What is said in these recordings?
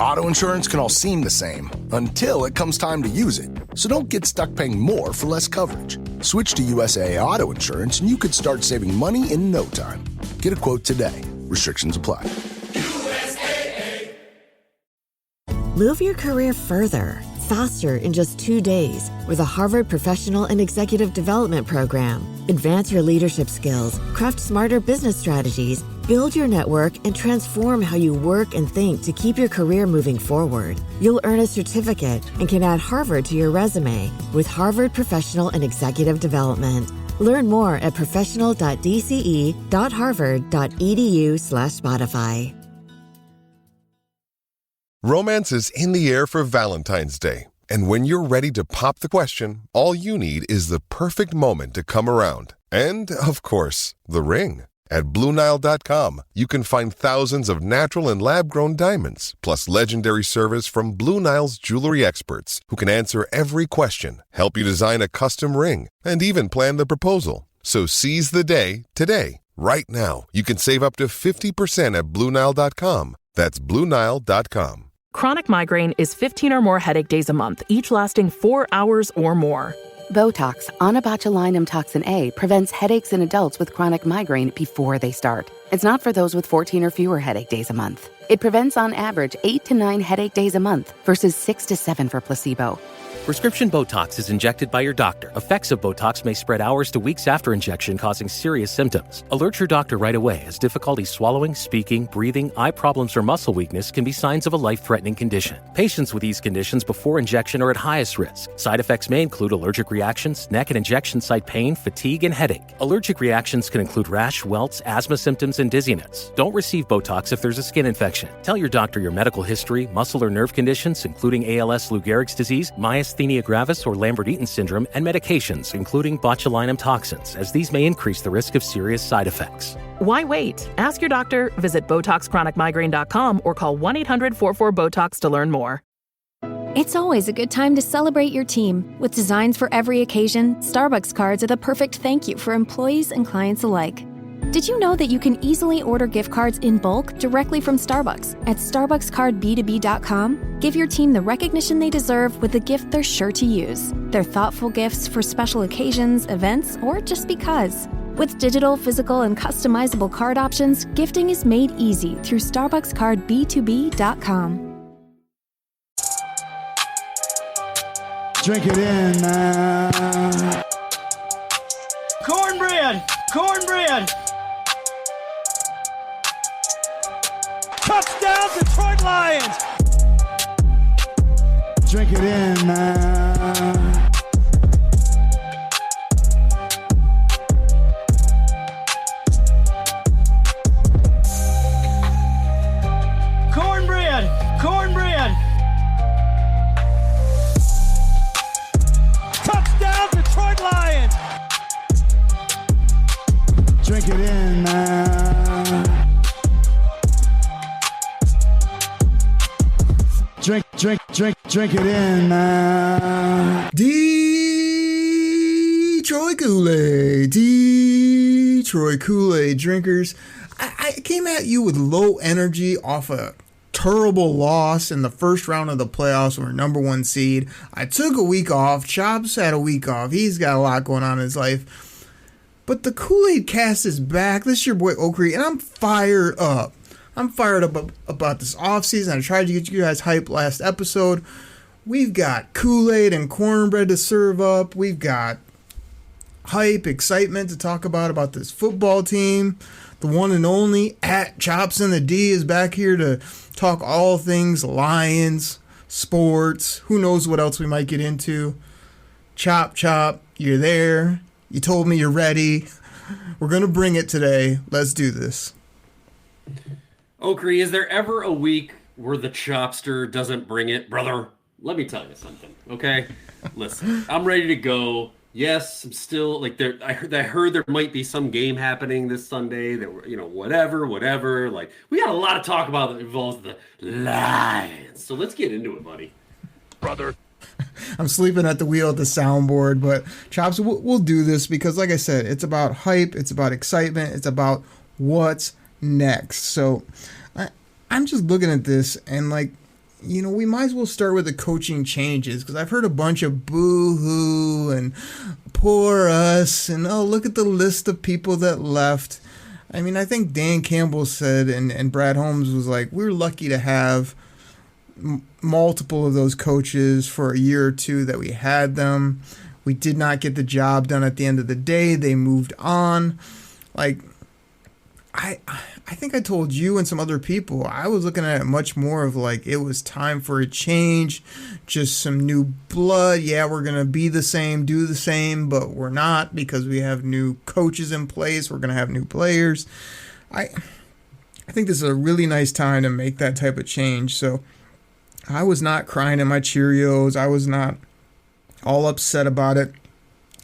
Auto insurance can all seem the same until it comes time to use it. So don't get stuck paying more for less coverage. Switch to USAA Auto Insurance and you could start saving money in no time. Get a quote today. Restrictions apply. USAA. Move your career further, faster in just 2 days with a Harvard Professional and Executive Development Program. Advance your leadership skills, craft smarter business strategies, build your network, and transform how you work and think to keep your career moving forward. You'll earn a certificate and can add Harvard to your resume with Harvard Professional and Executive Development. Learn more at professional.dce.harvard.edu/Spotify. Romance is in the air for Valentine's Day. And when you're ready to pop the question, all you need is the perfect moment to come around. And, of course, the ring. At BlueNile.com, you can find thousands of natural and lab-grown diamonds, plus legendary service from Blue Nile's jewelry experts who can answer every question, help you design a custom ring, and even plan the proposal. So seize the day today. Right now, you can save up to 50% at BlueNile.com. That's BlueNile.com. Chronic migraine is 15 or more headache days a month, each lasting 4 hours or more. Botox, onabotulinum toxin A, prevents headaches in adults with chronic migraine before they start. It's not for those with 14 or fewer headache days a month. It prevents on average 8 to 9 headache days a month versus 6 to 7 for placebo. Prescription Botox is injected by your doctor. Effects of Botox may spread hours to weeks after injection, causing serious symptoms. Alert your doctor right away, as difficulty swallowing, speaking, breathing, eye problems, or muscle weakness can be signs of a life-threatening condition. Patients with these conditions before injection are at highest risk. Side effects may include allergic reactions, neck and injection site pain, fatigue, and headache. Allergic reactions can include rash, welts, asthma symptoms, and dizziness. Don't receive Botox if there's a skin infection. Tell your doctor your medical history, muscle or nerve conditions, including ALS, Lou Gehrig's disease, myasthenia gravis, or Lambert-Eaton syndrome, and medications, including botulinum toxins, as these may increase the risk of serious side effects. Why wait? Ask your doctor, visit BotoxChronicMigraine.com, or call 1-800-44-BOTOX to learn more. It's always a good time to celebrate your team. With designs for every occasion, Starbucks cards are the perfect thank you for employees and clients alike. Did you know that you can easily order gift cards in bulk directly from Starbucks at StarbucksCardB2B.com? Give your team the recognition they deserve with a gift they're sure to use. They're thoughtful gifts for special occasions, events, or just because. With digital, physical, and customizable card options, gifting is made easy through StarbucksCardB2B.com. Drink it in, man. Cornbread! Cornbread! Touchdown, Detroit Lions! Drink it in, man. Cornbread! Cornbread! Touchdown, Detroit Lions! Drink it in, man. Drink it in, man. Detroit Koolaid. Detroit Koolaid drinkers. I came at you with low energy off a terrible loss in the first round of the playoffs. We're number 1 seed. I took a week off. Chops had a week off. He's got a lot going on in his life. But the Koolaid Cast is back. This is your boy Oakrey, and I'm fired up. I'm fired up about this offseason. I tried to get you guys hyped last episode. We've got Kool-Aid and cornbread to serve up. We've got hype, excitement to talk about this football team. The one and only at Chops in the D is back here to talk all things Lions, sports. Who knows what else we might get into. Chop, you're there. You told me you're ready. We're going to bring it today. Let's do this. Oakrey, is there ever a week where the Chopster doesn't bring it? Brother, let me tell you something, okay? Listen, I'm ready to go. Yes, I'm still, like, there. I heard there might be some game happening this Sunday. That, whatever. Like, we got a lot of talk about that involves the Lions. So let's get into it, buddy. Brother. I'm sleeping at the wheel at the soundboard, but Chops, we'll do this because, like I said, it's about hype, it's about excitement, it's about what's next. So I'm just looking at this and, like, we might as well start with the coaching changes, because I've heard a bunch of boo-hoo and poor us and, oh, look at the list of people that left. I mean, I think Dan Campbell said, and Brad Holmes was like, we're lucky to have multiple of those coaches for a year or two that we had them. We did not get the job done at the end of the day. They moved on. Like, I think I told you and some other people, I was looking at it much more of like it was time for a change, just some new blood. Yeah, we're going to be the same, do the same, but we're not, because we have new coaches in place. We're going to have new players. I think this is a really nice time to make that type of change. So I was not crying in my Cheerios. I was not all upset about it.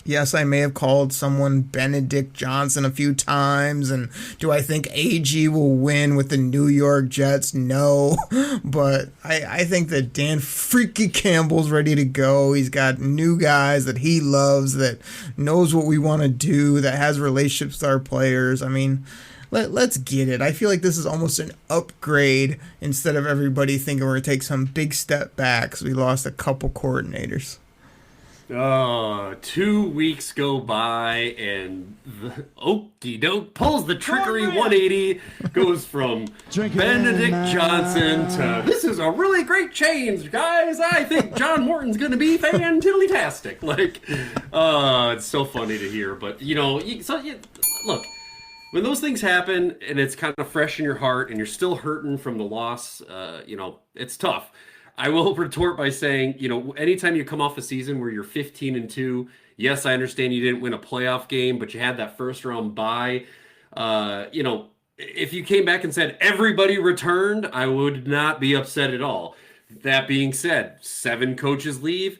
Yes, I may have called someone Benedict Johnson a few times, and do I think AG will win with the New York Jets? No, but I think that Dan freaky Campbell's ready to go. He's got new guys that he loves, that knows what we want to do, that has relationships with our players. I mean, let's get it. I feel like this is almost an upgrade instead of everybody thinking we're going to take some big step back because we lost a couple coordinators. 2 weeks go by, and the okey doke pulls the trickery 180, goes from Benedict Johnson to, this is a really great change, guys. I think John Morton's going to be fantastic. Like, it's so funny to hear. But, look, when those things happen and it's kind of fresh in your heart and you're still hurting from the loss, it's tough. I will retort by saying, anytime you come off a season where you're 15-2, yes, I understand you didn't win a playoff game, but you had that first round bye. If you came back and said everybody returned, I would not be upset at all. That being said, 7 coaches leave.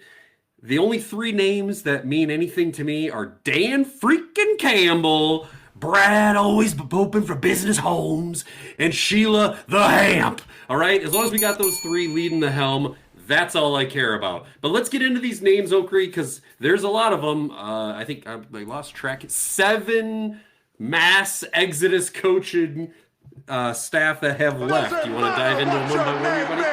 The only 3 names that mean anything to me are Dan freaking Campbell, Brad always hoping for business homes, and Sheila the Hamp. All right, as long as we got those 3 leading the helm, that's all I care about. But let's get into these names, Oakrey, because there's a lot of them. I think I lost track. 7 mass exodus coaching staff that have left. You want to dive into them one by one, everybody?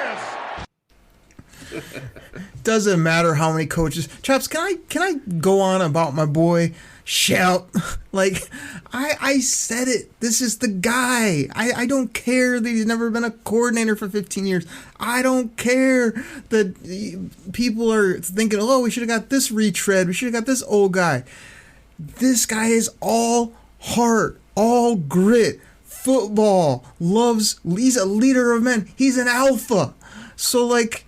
Doesn't matter how many coaches. Chops, can I go on about my boy Shep? Like, I said it. This is the guy. I don't care that he's never been a coordinator for 15 years. I don't care that people are thinking, oh, we should have got this retread. We should have got this old guy. This guy is all heart, all grit, football, he's a leader of men. He's an alpha. So, like,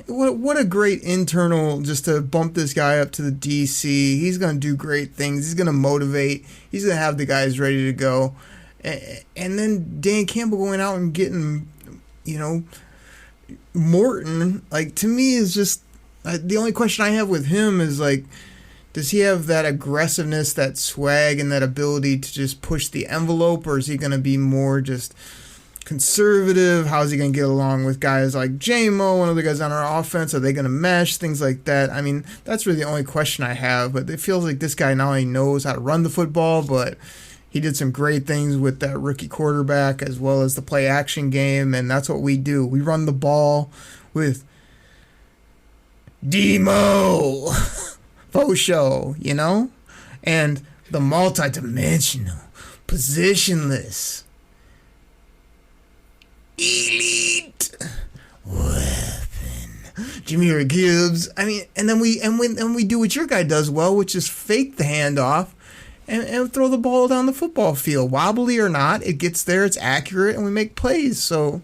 what a great internal, just to bump this guy up to the DC. He's going to do great things. He's going to motivate. He's going to have the guys ready to go. And then Dan Campbell going out and getting, Morton, like, to me is just, the only question I have with him is, like, does he have that aggressiveness, that swag, and that ability to just push the envelope, or is he going to be more just conservative? How's he going to get along with guys like J-Mo and other guys on our offense? Are they going to mesh? Things like that. I mean, that's really the only question I have, but it feels like this guy not only knows how to run the football, but he did some great things with that rookie quarterback as well as the play action game, and that's what we do. We run the ball with Demo faux show, and the multi-dimensional, positionless, elite weapon, Jahmyr Gibbs. I mean, and then we do what your guy does well, which is fake the handoff and throw the ball down the football field. Wobbly or not, it gets there, it's accurate, and we make plays. So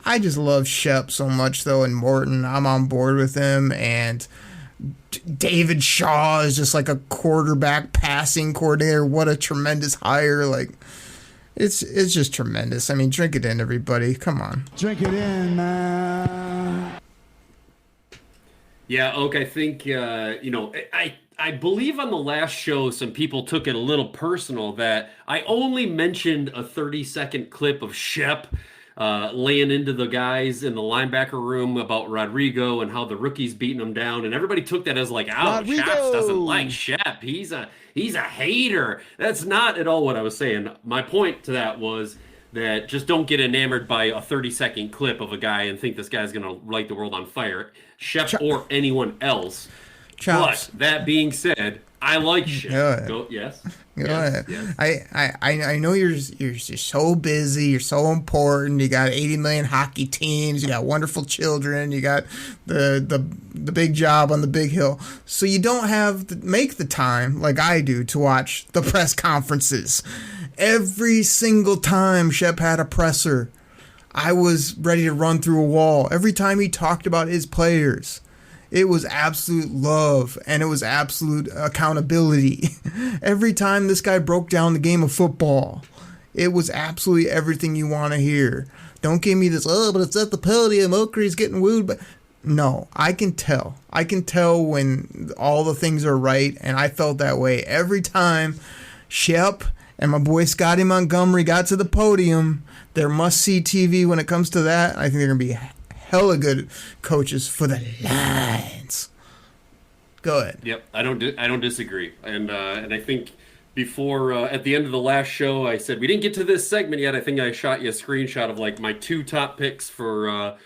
I just love Shep so much, though, and Morton. I'm on board with him, and David Shaw is just like a quarterback passing coordinator. What a tremendous hire. Like, it's just tremendous. I mean, drink it in, everybody. Come on. Drink it in, man. Yeah, Oak, I think, I believe on the last show, some people took it a little personal that I only mentioned a 30-second clip of Shep laying into the guys in the linebacker room about Rodrigo and how the rookie's beating him down, and everybody took that as like, oh, Shep doesn't like Shep. He's a hater. That's not at all what I was saying. My point to that was that just don't get enamored by a 30-second clip of a guy and think this guy's going to light the world on fire, Shep or anyone else. Chops. But that being said, I like Shep. Yes. Go ahead. I know you're so busy, you're so important. You got 80 million hockey teams, you got wonderful children, you got the big job on the big hill. So you don't have to make the time like I do to watch the press conferences. Every single time Shep had a presser, I was ready to run through a wall. Every time he talked about his players, it was absolute love and it was absolute accountability. Every time this guy broke down the game of football, it was absolutely everything you want to hear. Don't give me this, but it's at the podium, Oakrey's getting wooed. But no, I can tell. I can tell when all the things are right, and I felt that way every time Shep and my boy Scotty Montgomery got to the podium. They're must-see TV when it comes to that. I think they're going to be hella good coaches for the Lions. Go ahead. Yep, I don't disagree, and I think before at the end of the last show, I said we didn't get to this segment yet. I think I shot you a screenshot of like my 2 top picks for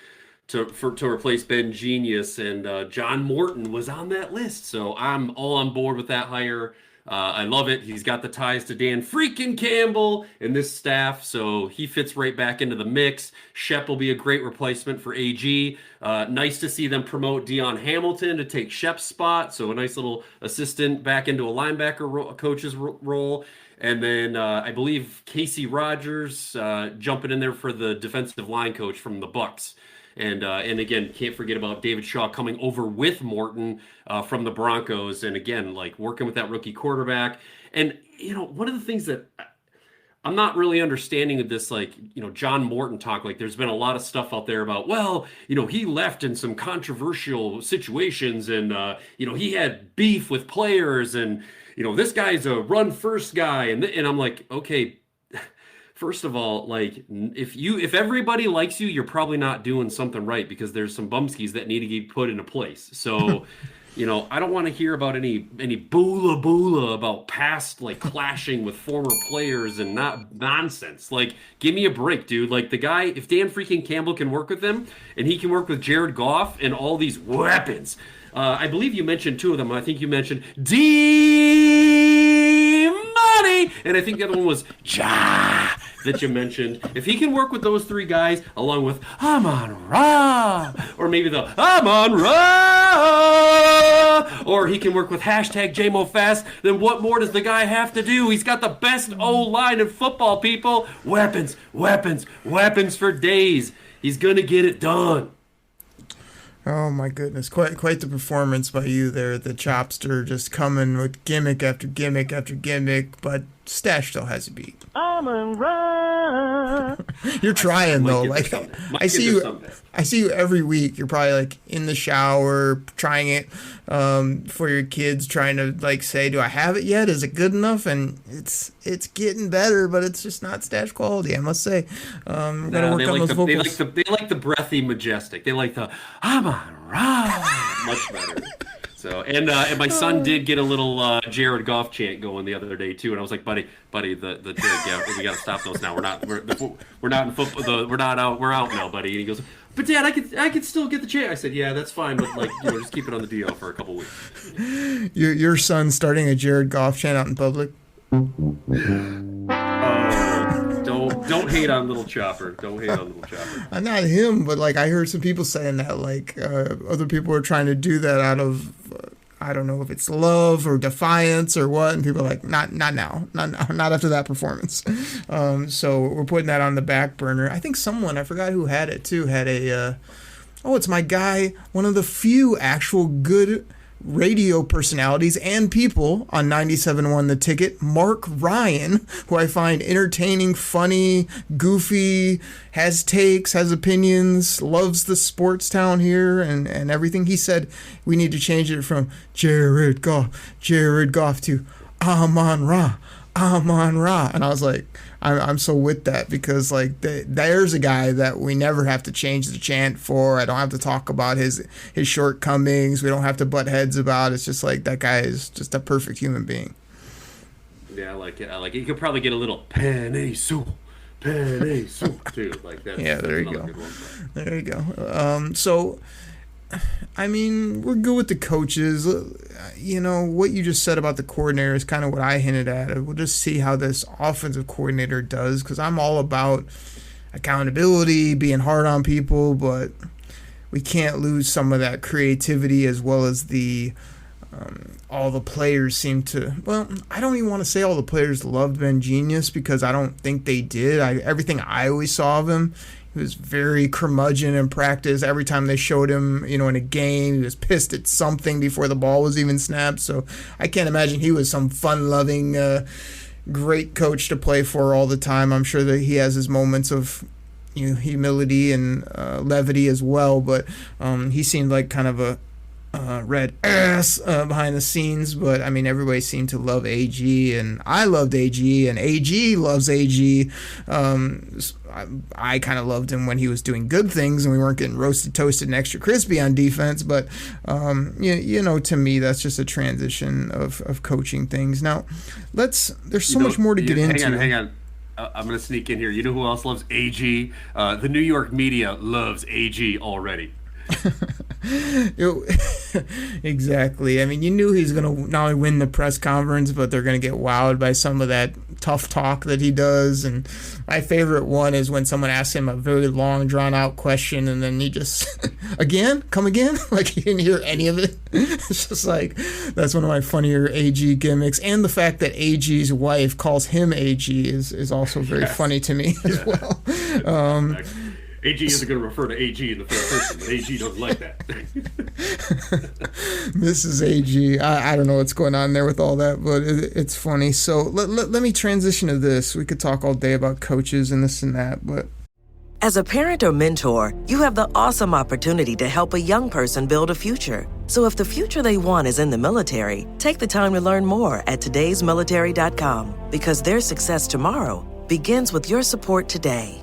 to replace Ben Genius, and John Morton was on that list, so I'm all on board with that hire. I love it. He's got the ties to Dan freaking Campbell and this staff, so he fits right back into the mix. Shep will be a great replacement for AG. Nice to see them promote Deion Hamilton to take Shep's spot, so a nice little assistant back into a linebacker coach's role. And then I believe Casey Rogers jumping in there for the defensive line coach from the Bucs. And again, can't forget about David Shaw coming over with Morton from the Broncos. And again, like working with that rookie quarterback. And, one of the things that I'm not really understanding of this, like, John Morton talk, like there's been a lot of stuff out there about, well, he left in some controversial situations and, he had beef with players and, this guy's a run first guy. And I'm like, okay, first of all, like if everybody likes you, you're probably not doing something right because there's some bumskis that need to get put into place. So, I don't want to hear about any boola about past like clashing with former players and not nonsense. Like, give me a break, dude. Like the guy, if Dan freaking Campbell can work with him and he can work with Jared Goff and all these weapons. I believe you mentioned 2 of them. I think you mentioned D-Money, and I think the other one was Ja that you mentioned. If he can work with those 3 guys, along with Amon Ra, or maybe the Amon Ra, or he can work with hashtag JMoFast, then what more does the guy have to do? He's got the best O-line in football, people. Weapons, weapons, weapons for days. He's going to get it done. Oh my goodness, quite the performance by you there, the Chopster, just coming with gimmick after gimmick after gimmick, but Stash still has a beat. I'm a run. You're trying though, like I see you every week. You're probably like in the shower trying it for your kids, trying to like say, do I have it yet? Is it good enough? And it's getting better, but it's just not Stash quality, I must say. Gotta work on those vocals. They like the breathy majestic. They like the I'm on run much better. So and my son did get a little Jared Goff chant going the other day too, and I was like, buddy, the Jared Goff, we got to stop those now. We're not in football. We're out now, buddy. And he goes, but Dad, I could still get the chant. I said, yeah, that's fine, but like just keep it on the DL for a couple weeks. Your son starting a Jared Goff chant out in public. Don't hate on Little Chopper. Don't hate on Little Chopper. Not him, but like I heard some people saying that like other people are trying to do that out of I don't know if it's love or defiance or what, and people are like not now, not after that performance. So we're putting that on the back burner. I think someone, I forgot who had it too, had a it's my guy, one of the few actual good radio personalities and people on 97.1 The Ticket, Mark Ryan, who I find entertaining, funny, goofy, has takes, has opinions, loves the sports town here and everything. He said we need to change it from Jared Goff to Amon Ra. And I was like, I'm so with that because like there's a guy that we never have to change the chant for. I don't have to talk about his shortcomings. We don't have to butt heads about. It's just like that guy is just a perfect human being. Yeah, I like it. You could probably get a little Penesu penne soup too. Like that's there you another go. good one. There you go. So, I mean, we're good with the coaches. You know, what you just said about the coordinator is kind of what I hinted at. We'll just see how this offensive coordinator does, because I'm all about accountability, being hard on people, but we can't lose some of that creativity, as well as the all the players seem to, well, I don't even want to say all the players loved Ben Genius, because I don't think they did. Everything I always saw of him, he was very curmudgeon in practice. Every time they showed him, you know, in a game, he was pissed at something before the ball was even snapped. So I can't imagine he was some fun-loving, great coach to play for all the time. I'm sure that he has his moments of, you know, humility and levity as well, but he seemed like kind of a red ass behind the scenes. But I mean, everybody seemed to love AG, and I loved AG, and AG loves AG. I kind of loved him when he was doing good things and we weren't getting roasted, toasted, and extra crispy on defense. But you know, to me, that's just a transition of coaching things. Now, there's so much more to get into. Hang on. I'm going to sneak in here. You know who else loves AG? The New York media loves AG already. Exactly. I mean, you knew he's going to not only win the press conference, but they're going to get wowed by some of that tough talk that he does. And my favorite one is when someone asks him a very long, drawn-out question, and then he just, come again? Like, he didn't hear any of it. It's just like, that's one of my funnier AG gimmicks. And the fact that AG's wife calls him AG is also very funny to me as well. AG isn't going to refer to AG in the third person, but AG doesn't like that. Mrs. AG, I don't know what's going on there with all that, but it's funny. So let me transition to this. We could talk all day about coaches and this and that, but... As a parent or mentor, you have the awesome opportunity to help a young person build a future. So if the future they want is in the military, take the time to learn more at todaysmilitary.com, because their success tomorrow begins with your support today.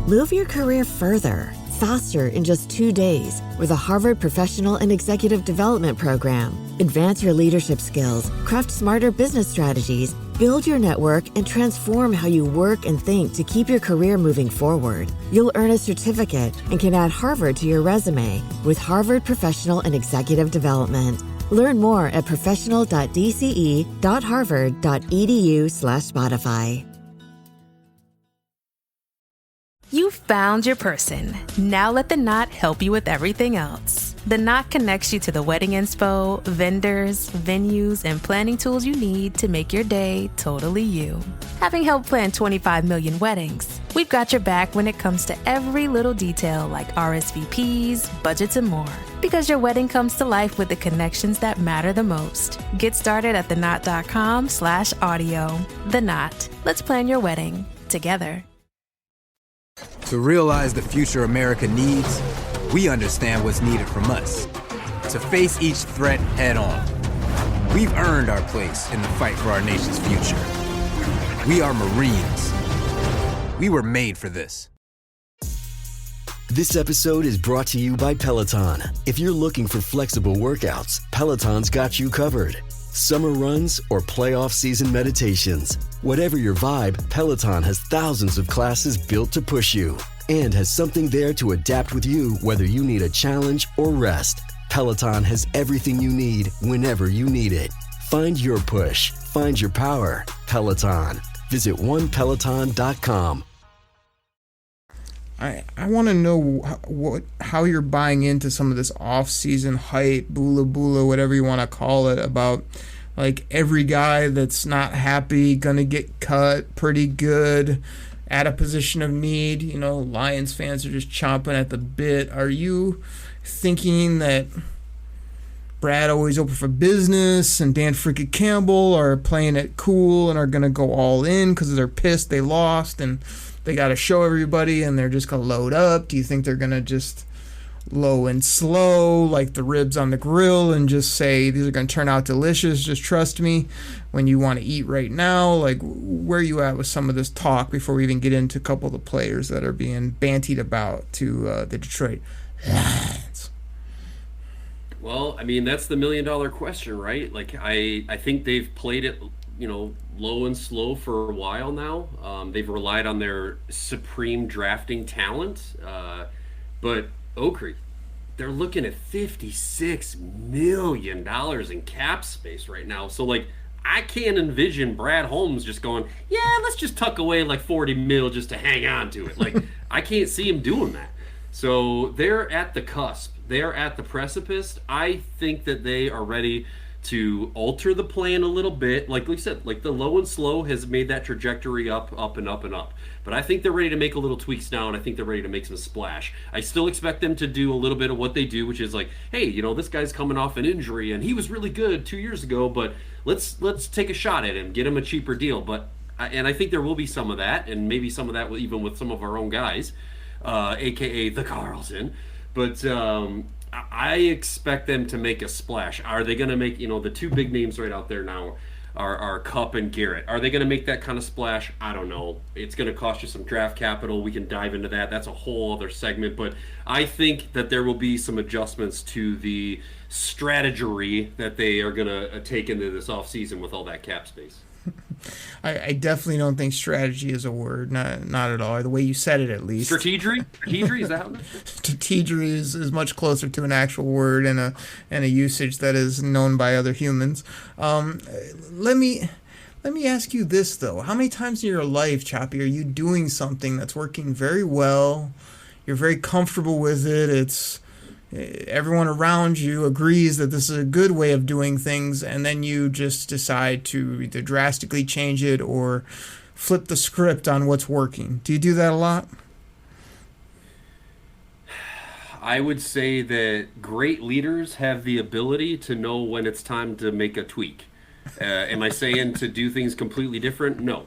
Move your career further, faster in just 2 days with a Harvard Professional and Executive Development Program. Advance your leadership skills, craft smarter business strategies, build your network, and transform how you work and think to keep your career moving forward. You'll earn a certificate and can add Harvard to your resume with Harvard Professional and Executive Development. Learn more at professional.dce.harvard.edu/Spotify. You found your person. Now let the Knot help you with everything else. The Knot connects you to the wedding inspo, vendors, venues, and planning tools you need to make your day totally you. Having helped plan 25 million weddings, we've got your back when it comes to every little detail like RSVPs, budgets, and more. Because your wedding comes to life with the connections that matter the most. Get started at theknot.com/audio. The Knot. Let's plan your wedding together. To realize the future America needs, we understand what's needed from us. To face each threat head on. We've earned our place in the fight for our nation's future. We are Marines. We were made for this. This episode is brought to you by Peloton. If you're looking for flexible workouts, Peloton's got you covered. Summer runs or playoff season meditations. Whatever your vibe, Peloton has thousands of classes built to push you and has something there to adapt with you whether you need a challenge or rest. Peloton has everything you need whenever you need it. Find your push. Find your power. Peloton. Visit onepeloton.com. I want to know how you're buying into some of this off-season hype, bula, whatever you want to call it, about like every guy that's not happy gonna get cut pretty good at a position of need. You know, Lions fans are just chomping at the bit. Are you thinking that Brad always open for business and Dan freaking Campbell are playing it cool and are gonna go all in because they're pissed they lost and they got to show everybody and they're just going to load up? Do you think they're going to just low and slow like the ribs on the grill and just say these are going to turn out delicious, just trust me, when you want to eat right now? Like, where are you at with some of this talk before we even get into a couple of the players that are being bantied about to the Detroit Lions? Well, I mean, that's the $1 million question, right? Like, I think they've played it low and slow for a while now. They've relied on their supreme drafting talent. But Okrie, they're looking at $56 million in cap space right now. So, like, I can't envision Brad Holmes just going, yeah, let's just tuck away like 40 mil just to hang on to it. Like, I can't see him doing that. So they're at the cusp. They're at the precipice. I think that they are ready to alter the plan a little bit. Like we said, like the low and slow has made that trajectory up and up and up. But I think they're ready to make a little tweaks now, and I think they're ready to make some splash. I still expect them to do a little bit of what they do, which is like, hey, this guy's coming off an injury, and he was really good 2 years ago, but let's take a shot at him, get him a cheaper deal. And I think there will be some of that, and maybe some of that even with some of our own guys, a.k.a. the Carlson. But I expect them to make a splash. Are they going to make, the two big names right out there now are Kupp and Garrett. Are they going to make that kind of splash? I don't know. It's going to cost you some draft capital. We can dive into that. That's a whole other segment. But I think that there will be some adjustments to the strategy that they are going to take into this offseason with all that cap space. I definitely don't think strategy is a word, not at all. The way you said it, at least. Strategery? Is that what strategery is much closer to an actual word and a usage that is known by other humans. Let me ask you this though: how many times in your life, Choppy, are you doing something that's working very well? You're very comfortable with it. Everyone around you agrees that this is a good way of doing things, and then you just decide to either drastically change it or flip the script on what's working. Do you do that a lot? I would say that great leaders have the ability to know when it's time to make a tweak. Am I saying to do things completely different? No,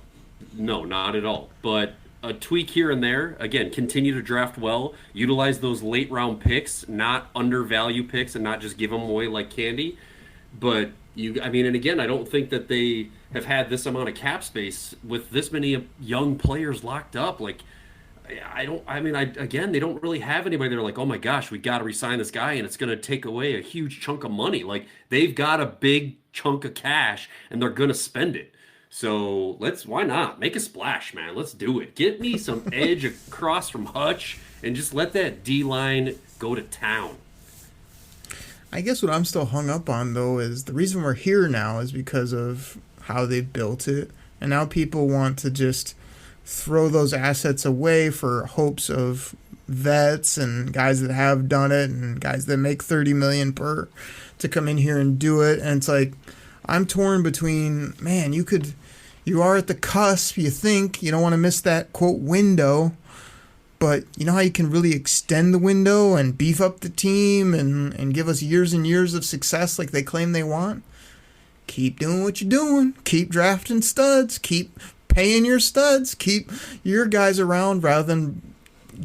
not at all. But a tweak here and there, again, continue to draft well, utilize those late round picks, not undervalue picks and not just give them away like candy. But and again, I don't think that they have had this amount of cap space with this many young players locked up. Like, they don't really have anybody. They're like, oh my gosh, we got to resign this guy and it's going to take away a huge chunk of money. Like, they've got a big chunk of cash and they're going to spend it. So why not? Make a splash, man. Let's do it. Get me some edge across from Hutch and just let that D-line go to town. I guess what I'm still hung up on, though, is the reason we're here now is because of how they built it. And now people want to just throw those assets away for hopes of vets and guys that have done it and guys that make $30 million per to come in here and do it. And it's like, I'm torn between, man, you are at the cusp, you think, you don't want to miss that, quote, window, but you know how you can really extend the window and beef up the team and give us years and years of success like they claim they want? Keep doing what you're doing. Keep drafting studs. Keep paying your studs. Keep your guys around rather than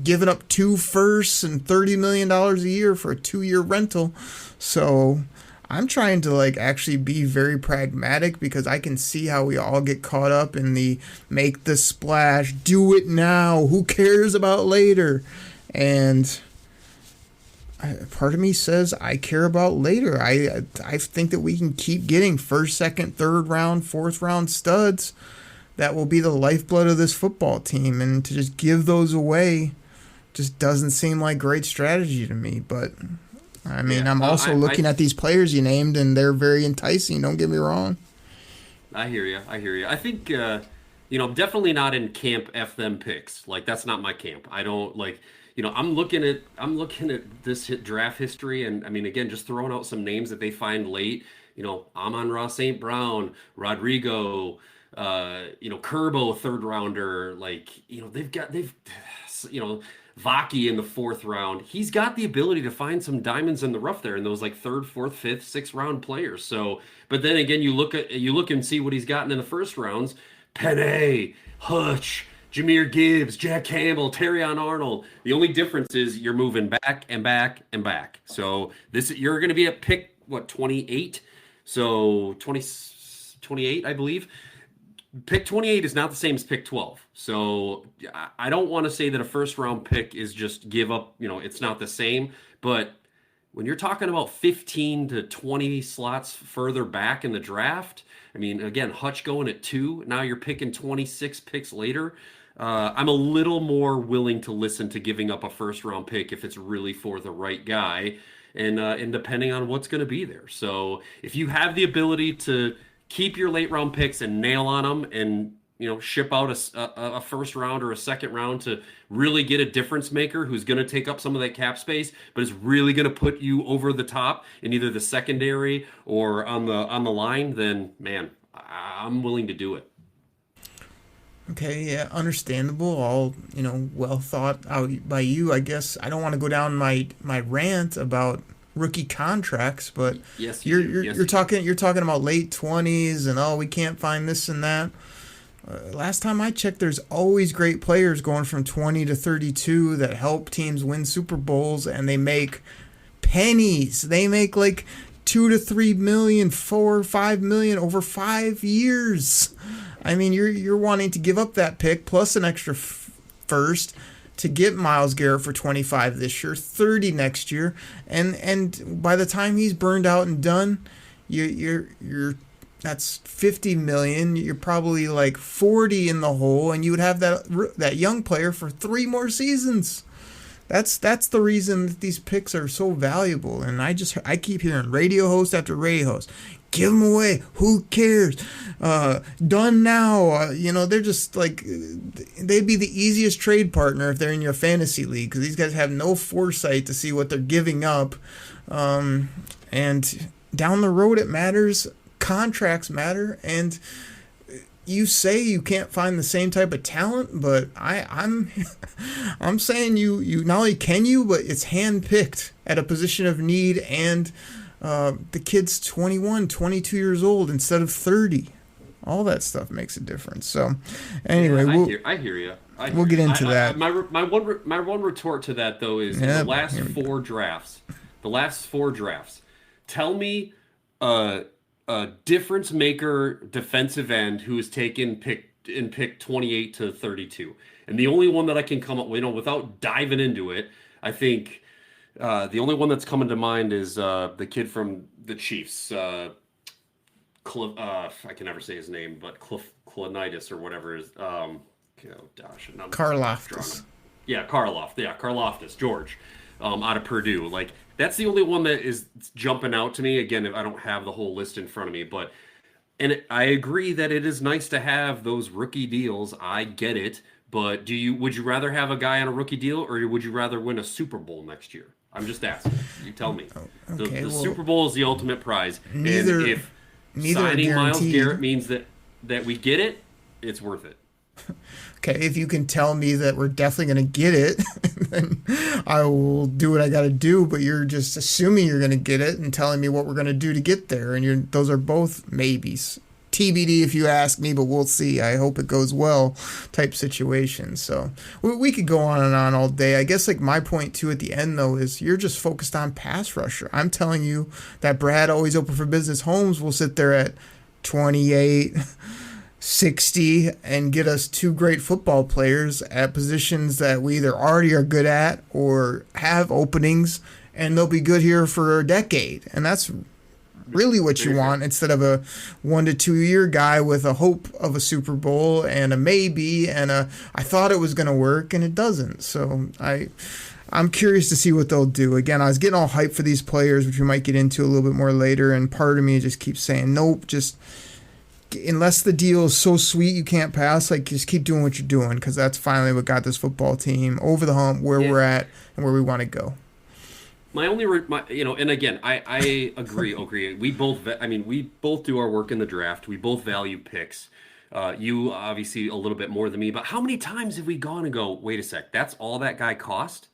giving up 2 firsts and $30 million a year for a 2-year rental. So I'm trying to actually be very pragmatic because I can see how we all get caught up in the make the splash, do it now, who cares about later? And part of me says I care about later. I think that we can keep getting first, second, third round, fourth round studs that will be the lifeblood of this football team, and to just give those away just doesn't seem like great strategy to me. But I'm also looking at these players you named, and they're very enticing. Don't get me wrong. I hear you. I think, I'm definitely not in camp F them picks. Like, that's not my camp. I don't I'm looking at this draft history, and again, just throwing out some names that they find late. Amon-Ra St. Brown, Rodrigo, Kerbo, third rounder. They've Vaki in the 4th round. He's got the ability to find some diamonds in the rough there in those 3rd, 4th, 5th, 6th round players. So, but then again, you look and see what he's gotten in the first rounds: Penei, Hutch, Jahmyr Gibbs, Jack Campbell, Terrion Arnold. The only difference is you're moving back and back and back. So you're going to be at pick 28. So 28, I believe. Pick 28 is not the same as pick 12. So I don't want to say that a first round pick is just give up, it's not the same, but when you're talking about 15 to 20 slots further back in the draft, I mean, again, Hutch going at 2, now you're picking 26 picks later. I'm a little more willing to listen to giving up a first-round pick if it's really for the right guy, and depending on what's going to be there. So if you have the ability to keep your late-round picks and nail on them, and ship out a first round or a second round to really get a difference maker who's going to take up some of that cap space, but is really going to put you over the top in either the secondary or on the line, then man, I'm willing to do it. Okay, yeah, understandable. All well thought out by you. I guess I don't want to go down my rant about rookie contracts, but yes, you're talking about late 20s and we can't find this and that. Last time I checked, there's always great players going from 20 to 32 that help teams win Super Bowls, and they make pennies. They make like 2 to 3 million, 4 or 5 million over 5 years. I mean, you're wanting to give up that pick plus an extra first to get Myles Garrett for 25 this year, 30 next year, and by the time he's burned out and done, you're that's 50 million. You're probably like 40 in the hole, and you would have that young player for 3 more seasons. That's the reason that these picks are so valuable. And I keep hearing radio host after radio host, give them away. Who cares? Done now. They're just like, they'd be the easiest trade partner if they're in your fantasy league, because these guys have no foresight to see what they're giving up. And down the road, it matters. Contracts matter, and you say you can't find the same type of talent, but I'm saying you not only can you, but it's handpicked at a position of need, and the kid's 21, 22 years old instead of 30. All that stuff makes a difference. So anyway, I hear you. We'll get into that. My one retort to that though is in the last 4 drafts. The last 4 drafts. Tell me a difference maker defensive end who is taken pick 28 to 32. And the only one that I can come up with, without diving into it, I think the only one that's coming to mind is the kid from the Chiefs, I can never say his name, but Clonitis or whatever is. Karlaftis. Yeah, Karlaftis, George, out of Purdue. Like, that's the only one that is jumping out to me. Again, I don't have the whole list in front of me, and I agree that it is nice to have those rookie deals. I get it, but would you rather have a guy on a rookie deal, or would you rather win a Super Bowl next year? I'm just asking. You tell me. Okay, the Super Bowl is the ultimate prize. Neither, and if neither signing Myles Garrett means that we get it, it's worth it. Okay, if you can tell me that we're definitely going to get it, then I will do what I got to do, but you're just assuming you're going to get it and telling me what we're going to do to get there, and those are both maybes. TBD if you ask me, but we'll see. I hope it goes well type situation. So we could go on and on all day. I guess like my point too at the end though is you're just focused on pass rusher. I'm telling you that Brad Always Open for Business Holmes will sit there at 28, 60 and get us 2 great football players at positions that we either already are good at or have openings, and they'll be good here for a decade. And that's really what you want, instead of a 1 to 2 year guy with a hope of a Super Bowl and a maybe and I thought it was going to work and it doesn't. So I'm curious to see what they'll do. Again, I was getting all hyped for these players, which we might get into a little bit more later, and part of me just keeps saying nope, just unless the deal is so sweet you can't pass, like just keep doing what you're doing, because that's finally what got this football team over the hump where we're at and where we want to go. My only, and again, I agree. We both do our work in the draft. We both value picks. You obviously a little bit more than me, but how many times have we gone and go, wait a sec, that's all that guy cost?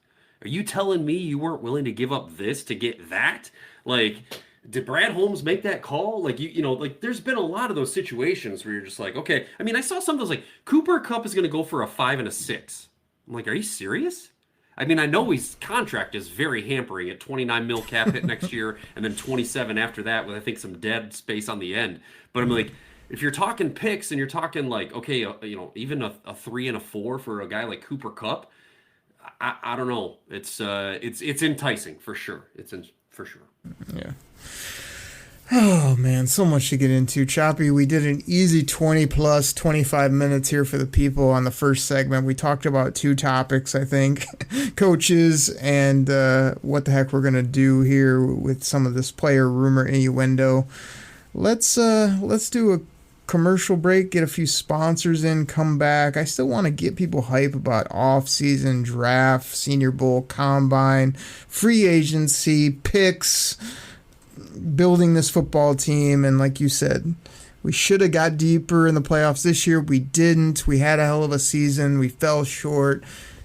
Are you telling me you weren't willing to give up this to get that? Like, did Brad Holmes make that call? Like, like there's been a lot of those situations where you're just like, okay. I mean, I saw some of those, like Cooper Kupp is going to go for a 5 and a 6. I'm like, are you serious? I mean, I know his contract is very hampering at 29 mil cap hit next year, and then 27 after that with, I think, some dead space on the end. But I'm like, if you're talking picks and you're talking like, okay, even a 3 and a 4 for a guy like Cooper Kupp, I don't know. It's enticing for sure. It's for sure. Yeah. Oh, man, so much to get into. Choppy, we did an easy 20 plus 25 minutes here for the people on the first segment. We talked about 2 topics, I think, coaches and what the heck we're going to do here with some of this player rumor innuendo. Let's do a commercial break, get a few sponsors in, come back. I still want to get people hype about off-season draft, Senior Bowl, Combine, free agency, picks, building this football team. And like you said, we should have got deeper in the playoffs this year. We didn't. We had a hell of a season. We fell short.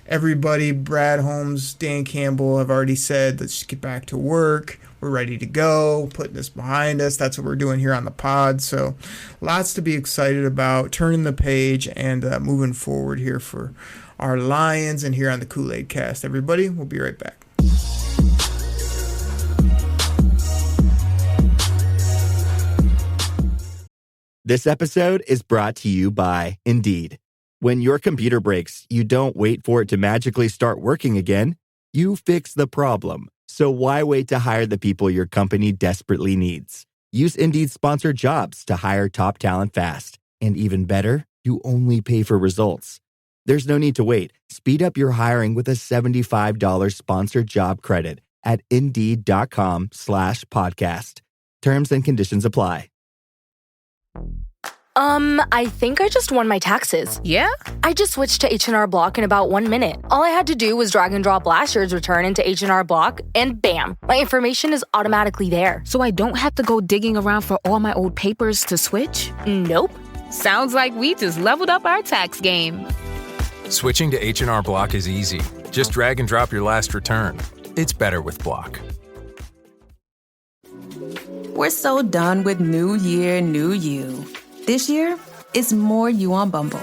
Everybody, Brad Holmes, Dan Campbell have already said, let's just get back to work. We're ready to go, putting this behind us. That's what we're doing here on the pod. So lots to be excited about, turning the page and moving forward here for our Lions and here on the Koolaid Cast. Everybody, we'll be right back. This episode is brought to you by Indeed. When your computer breaks, you don't wait for it to magically start working again. You fix the problem. So why wait to hire the people your company desperately needs? Use Indeed's sponsored jobs to hire top talent fast. And even better, you only pay for results. There's no need to wait. Speed up your hiring with a $75 sponsored job credit at Indeed.com/podcast. Terms and conditions apply. I think I just won my taxes. Yeah? I just switched to H&R Block in about 1 minute. All I had to do was drag and drop last year's return into H&R Block, and bam, my information is automatically there. So I don't have to go digging around for all my old papers to switch? Nope. Sounds like we just leveled up our tax game. Switching to H&R Block is easy. Just drag and drop your last return. It's better with Block. We're so done with New Year, New You. This year, it's more you on Bumble.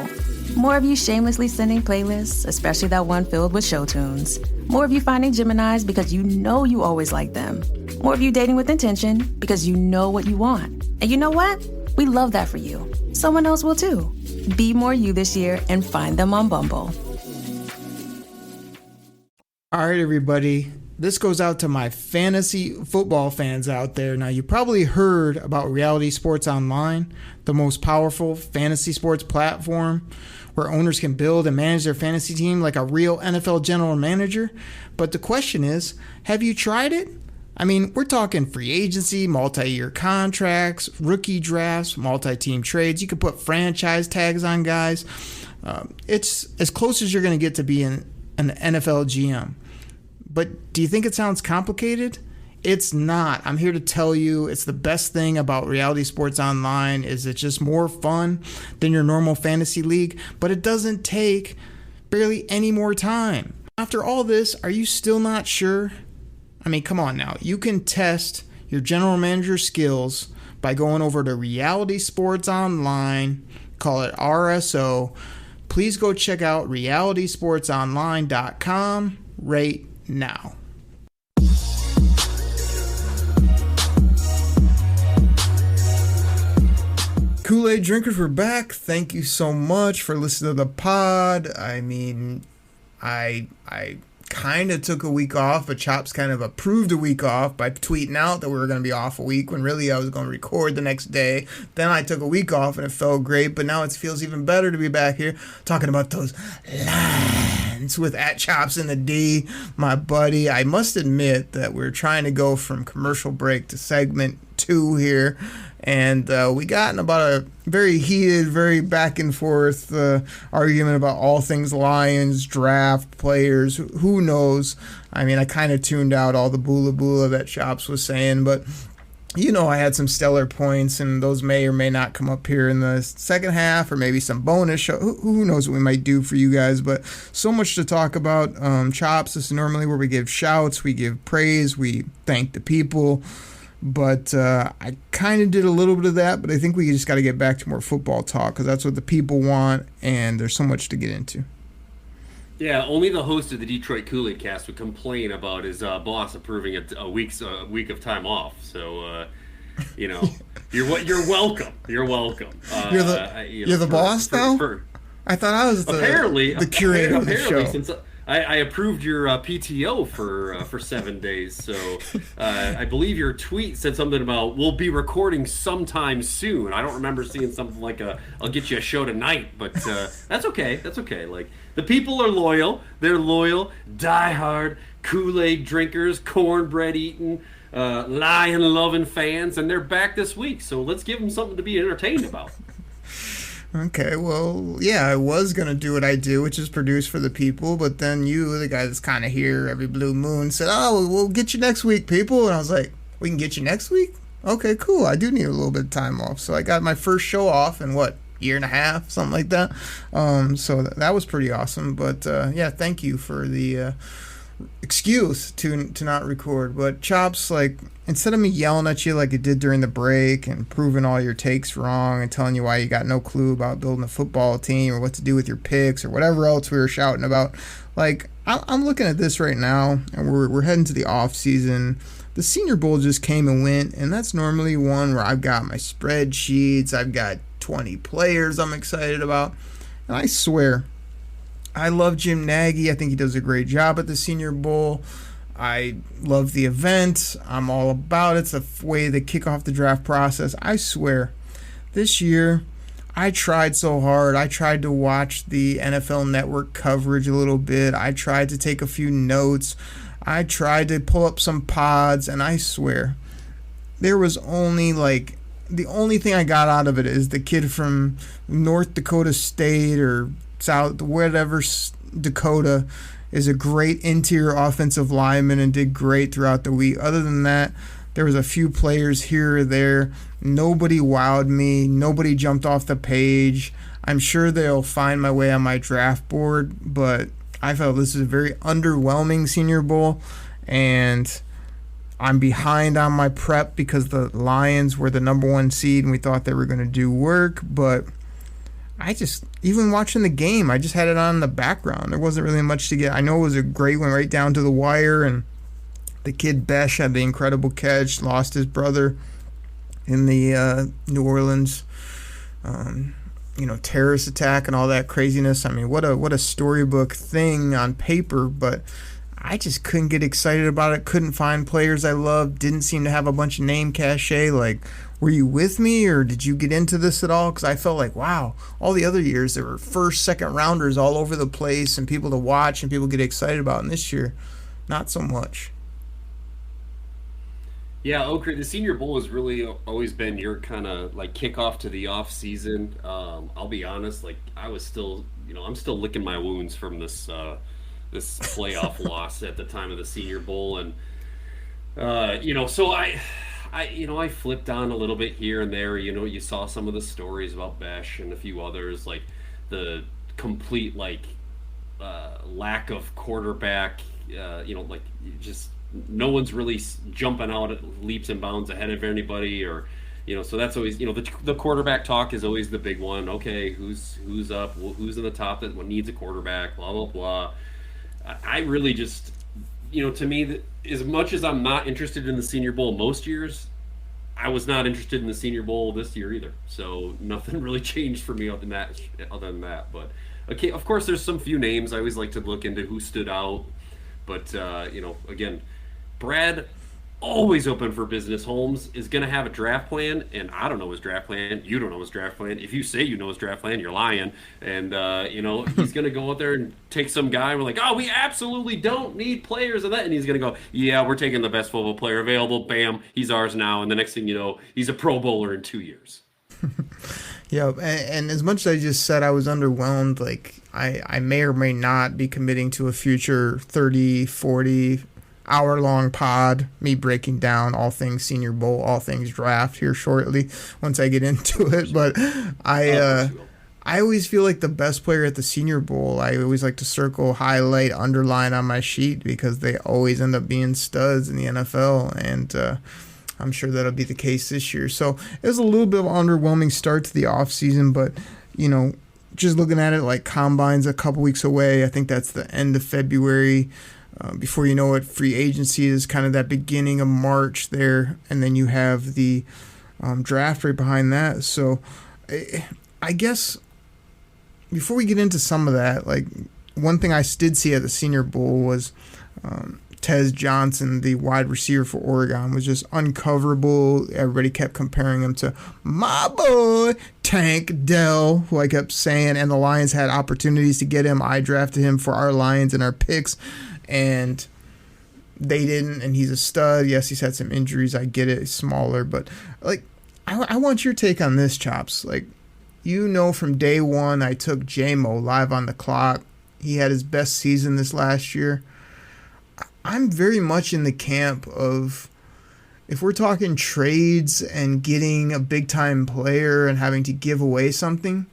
More of you shamelessly sending playlists, especially that one filled with show tunes. More of you finding Geminis because you know you always like them. More of you dating with intention because you know what you want. And you know what? We love that for you. Someone else will too. Be more you this year and find them on Bumble. All right, everybody. This goes out to my fantasy football fans out there. Now, you probably heard about Reality Sports Online, the most powerful fantasy sports platform where owners can build and manage their fantasy team like a real NFL general manager. But the question is, have you tried it? I mean, we're talking free agency, multi-year contracts, rookie drafts, multi-team trades. You can put franchise tags on guys. It's as close as you're going to get to being an NFL GM. But do you think it sounds complicated? It's not. I'm here to tell you it's the best thing about Reality Sports Online is it's just more fun than your normal fantasy league, but it doesn't take barely any more time. After all this, are you still not sure? I mean, come on now. You can test your general manager skills by going over to Reality Sports Online, call it RSO. Please go check out realitysportsonline.com right now. Kool-Aid drinkers, we're back. Thank you so much for listening to the pod. I mean, I kind of took a week off, but Chops kind of approved a week off by tweeting out that we were going to be off a week when really I was going to record the next day. Then I took a week off and it felt great, but now it feels even better to be back here talking about those lines with @Chops in the D, my buddy. I must admit that we're trying to go from commercial break to segment 2 here. And we got in about a very heated, very back and forth argument about all things Lions, draft, players, who knows. I mean, I kind of tuned out all the boola that Chops was saying, but you know I had some stellar points, and those may or may not come up here in the second half, or maybe some bonus show. Who knows what we might do for you guys, but so much to talk about. Chops, this is normally where we give shouts, we give praise, we thank the people. But I kind of did a little bit of that, but I think we just got to get back to more football talk because that's what the people want, and there's so much to get into. Yeah, only the host of the Detroit Koolaid Cast would complain about his boss approving a week of time off. So, you know, you're welcome. You're welcome. You're the boss now? I thought I was the curator of the show. I approved your PTO for 7 days. So I believe your tweet said something about we'll be recording sometime soon. I don't remember seeing something like I'll get you a show tonight, but that's okay. That's okay. Like, the people are loyal. They're loyal, diehard Kool-Aid drinkers, cornbread eating, lion loving fans, and they're back this week. So let's give them something to be entertained about. Okay, well, yeah, I was going to do what I do, which is produce for the people, but then you, the guy that's kind of here every blue moon, said, oh, we'll get you next week, people. And I was like, we can get you next week? Okay, cool. I do need a little bit of time off. So I got my first show off in, year and a half, something like that. So that was pretty awesome. But, yeah, thank you for the excuse to not record. But Chops, like, instead of me yelling at you like it did during the break and proving all your takes wrong and telling you why you got no clue about building a football team or what to do with your picks or whatever else we were shouting about, like, I'm looking at this right now, and we're heading to the off season. The Senior Bowl just came and went, and that's normally one where I've got my spreadsheets, I've got 20 players I'm excited about, and I swear, I love Jim Nagy. I think he does a great job at the Senior Bowl. I love the event. I'm all about it. It's a way to kick off the draft process. I swear, this year, I tried so hard. I tried to watch the NFL Network coverage a little bit. I tried to take a few notes. I tried to pull up some pods, and I swear, there was only the only thing I got out of it is the kid from North Dakota State or South, whatever Dakota, is a great interior offensive lineman and did great throughout the week. Other than that, there was a few players here or there. Nobody wowed me. Nobody jumped off the page. I'm sure they'll find my way on my draft board, but I felt this is a very underwhelming Senior Bowl, and I'm behind on my prep because the Lions were the number 1 seed and we thought they were going to do work, but even watching the game, I just had it on in the background. There wasn't really much to get. I know it was a great one right down to the wire, and the kid Besh had the incredible catch, lost his brother in the New Orleans, terrorist attack and all that craziness. I mean, what a storybook thing on paper, but I just couldn't get excited about it. Couldn't find players I loved. Didn't seem to have a bunch of name cachet. Like, were you with me, or did you get into this at all? Because I felt like, wow, all the other years there were first, second rounders all over the place and people to watch and people get excited about. And this year, not so much. Yeah, Okra, the Senior Bowl has really always been your kind of like kickoff to the off season. I'll be honest, like I was still, I'm still licking my wounds from this playoff loss at the time of the Senior Bowl, and so I flipped on a little bit here and there. You saw some of the stories about Besh and a few others, like the complete lack of quarterback. Just no one's really jumping out at leaps and bounds ahead of anybody, or so that's always the quarterback talk is always the big one. Okay, who's up? Who's in the top that needs a quarterback? Blah blah blah. I really just, to me, as much as I'm not interested in the Senior Bowl most years, I was not interested in the Senior Bowl this year either. So nothing really changed for me other than that. But okay, of course, there's some few names I always like to look into who stood out. But again, Brad, always open for business. Holmes is going to have a draft plan, and I don't know his draft plan. You don't know his draft plan. If you say you know his draft plan, you're lying. And, he's going to go out there and take some guy. And we're like, oh, we absolutely don't need players of that. And he's going to go, yeah, we're taking the best football player available. Bam, he's ours now. And the next thing you know, he's a Pro Bowler in 2 years. Yeah, and as much as I just said I was underwhelmed, like I may or may not be committing to a future 30, 40 hour-long pod, me breaking down all things Senior Bowl, all things draft here shortly once I get into it. But I always feel like the best player at the Senior Bowl, I always like to circle, highlight, underline on my sheet because they always end up being studs in the NFL, and I'm sure that'll be the case this year. So it was a little bit of an underwhelming start to the offseason, but, just looking at it like Combine's a couple weeks away. I think that's the end of February. Before you know it, free agency is kind of that beginning of March there, and then you have the draft right behind that. So I guess before we get into some of that, like one thing I did see at the Senior Bowl was Tez Johnson, the wide receiver for Oregon, was just uncoverable. Everybody kept comparing him to my boy, Tank Dell, who I kept saying, and the Lions had opportunities to get him. I drafted him for our Lions and our picks, and they didn't, and he's a stud. Yes, he's had some injuries. I get it. He's smaller, but, like, I want your take on this, Chops. Like, you know, from day one, I took J-Mo live on the clock. He had his best season this last year. I'm very much in the camp of, if we're talking trades and getting a big-time player and having to give away something,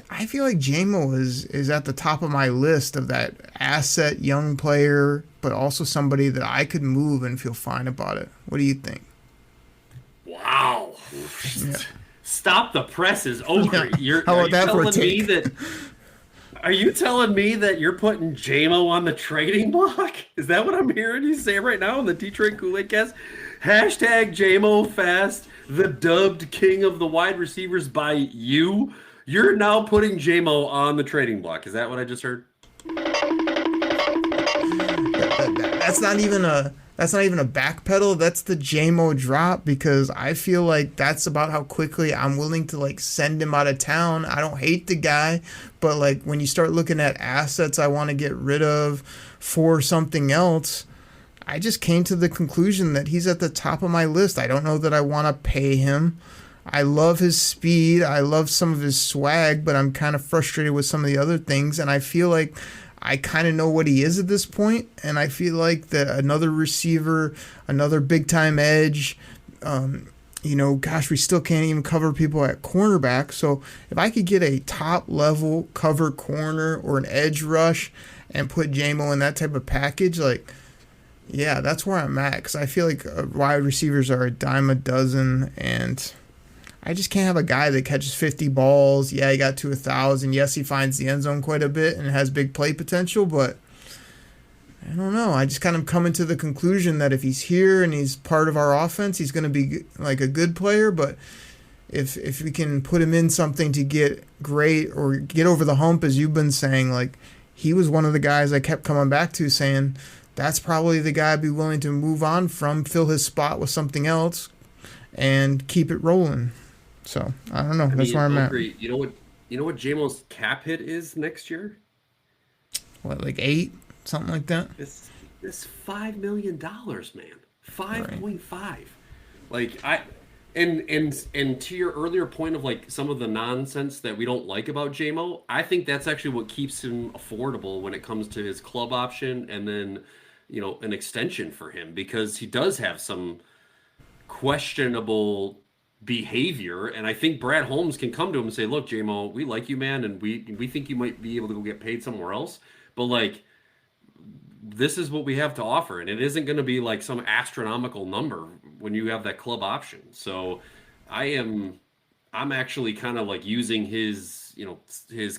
I feel like J-Mo is at the top of my list of that asset young player, but also somebody that I could move and feel fine about it. What do you think? Wow. Yeah. Stop the presses, Oakley. Are you telling me that you're putting J-Mo on the trading block? Is that what I'm hearing you say right now on the Detroit Koolaid Cast? Hashtag J-Mo Fast, the dubbed king of the wide receivers by you. You're now putting J-Mo on the trading block. Is that what I just heard? That's not even a backpedal. That's the J-Mo drop, because I feel like that's about how quickly I'm willing to, like, send him out of town. I don't hate the guy, but, like, when you start looking at assets I want to get rid of for something else, I just came to the conclusion that he's at the top of my list. I don't know that I want to pay him. I love his speed. I love some of his swag, but I'm kind of frustrated with some of the other things, and I feel like I kind of know what he is at this point, and I feel like that another receiver, another big-time edge, we still can't even cover people at cornerback. So if I could get a top-level cover corner or an edge rush and put J-Mo in that type of package, like, yeah, that's where I'm at, because I feel like wide receivers are a dime a dozen, and I just can't have a guy that catches 50 balls. Yeah, he got to 1,000. Yes, he finds the end zone quite a bit and has big play potential, but I don't know. I just kind of coming to the conclusion that if he's here and he's part of our offense, he's going to be like a good player, but if we can put him in something to get great or get over the hump, as you've been saying, like, he was one of the guys I kept coming back to saying that's probably the guy I'd be willing to move on from, fill his spot with something else, and keep it rolling. So I don't know. That's where I'm at. You know what J-Mo's cap hit is next year? What, like 8, something like that? It's $5 million, man. 5.5. Like and to your earlier point of, like, some of the nonsense that we don't like about J-Mo, I think that's actually what keeps him affordable when it comes to his club option and then, an extension for him, because he does have some questionable behavior, and I think Brad Holmes can come to him and say, look, J-Mo, we like you, man, and we think you might be able to go get paid somewhere else, but, like, this is what we have to offer, and it isn't going to be like some astronomical number when you have that club option. So I'm actually kind of like using his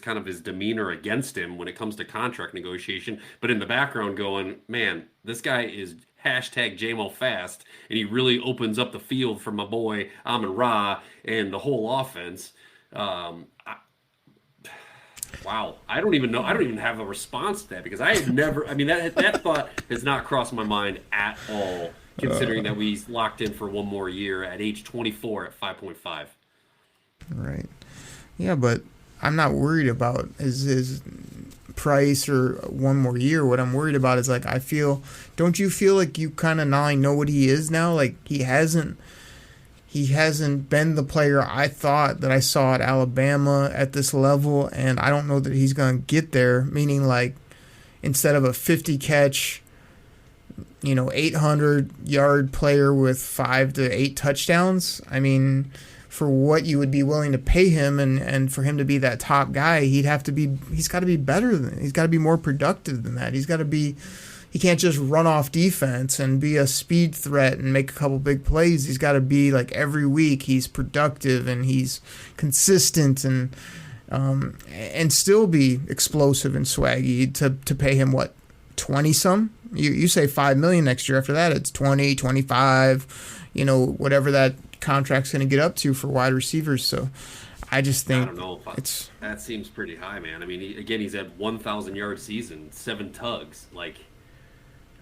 kind of his demeanor against him when it comes to contract negotiation, but in the background going, man, this guy is hashtag J-Mo Fast, and he really opens up the field for my boy Amon-Ra and the whole offense. Wow, I don't even know. I don't even have a response to that, because I had never. I mean, that thought has not crossed my mind at all, considering that we locked in for one more year at age 24 at 5.5. Right. Yeah, but I'm not worried about his price or one more year. What I'm worried about is, like, don't you feel like you kind of now know what he is now? Like, he hasn't been the player I thought that I saw at Alabama at this level, and I don't know that he's going to get there, meaning, like, instead of a 50 catch, 800-yard player with 5 to 8 touchdowns, I mean, for what you would be willing to pay him and for him to be that top guy, he's got to be better than, he's got to be more productive than that. He can't just run off defense and be a speed threat and make a couple big plays. He's got to be, like, every week he's productive and he's consistent and still be explosive and swaggy to pay him, what, 20-some? You say $5 million next year. After that, it's 20, 25, whatever that contract's going to get up to for wide receivers. So I just think I don't know if that seems pretty high, man. I mean, he's at 1,000-yard season, 7 tugs. Like,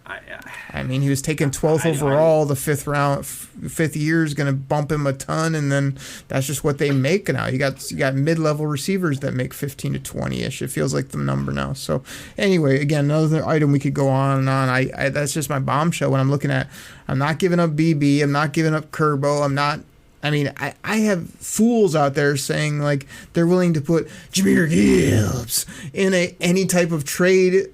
I mean, he was taken 12th overall. The fifth year is going to bump him a ton, and then that's just what they make now. You got mid-level receivers that make 15 to 20-ish. It feels like the number now. So anyway, again, another item we could go on and on. I that's just my bombshell when I'm looking at. I'm not giving up BB. I'm not giving up Kerbo. I'm not. I mean, I have fools out there saying like they're willing to put Jahmyr Gibbs in any type of trade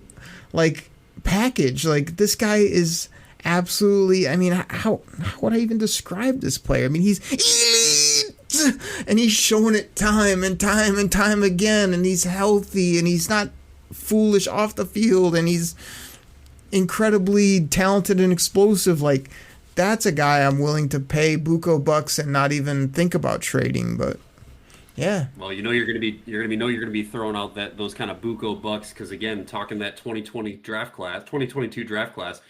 like package. Like, this guy is absolutely, I mean, how would I even describe this player? I mean, he's elite, and he's showing it time and time and time again, and he's healthy, and he's not foolish off the field, and he's incredibly talented and explosive. Like, that's a guy I'm willing to pay buco bucks and not even think about trading. But yeah. Well, you're going to be throwing out those kind of buco bucks because, again, talking that 2022 draft class,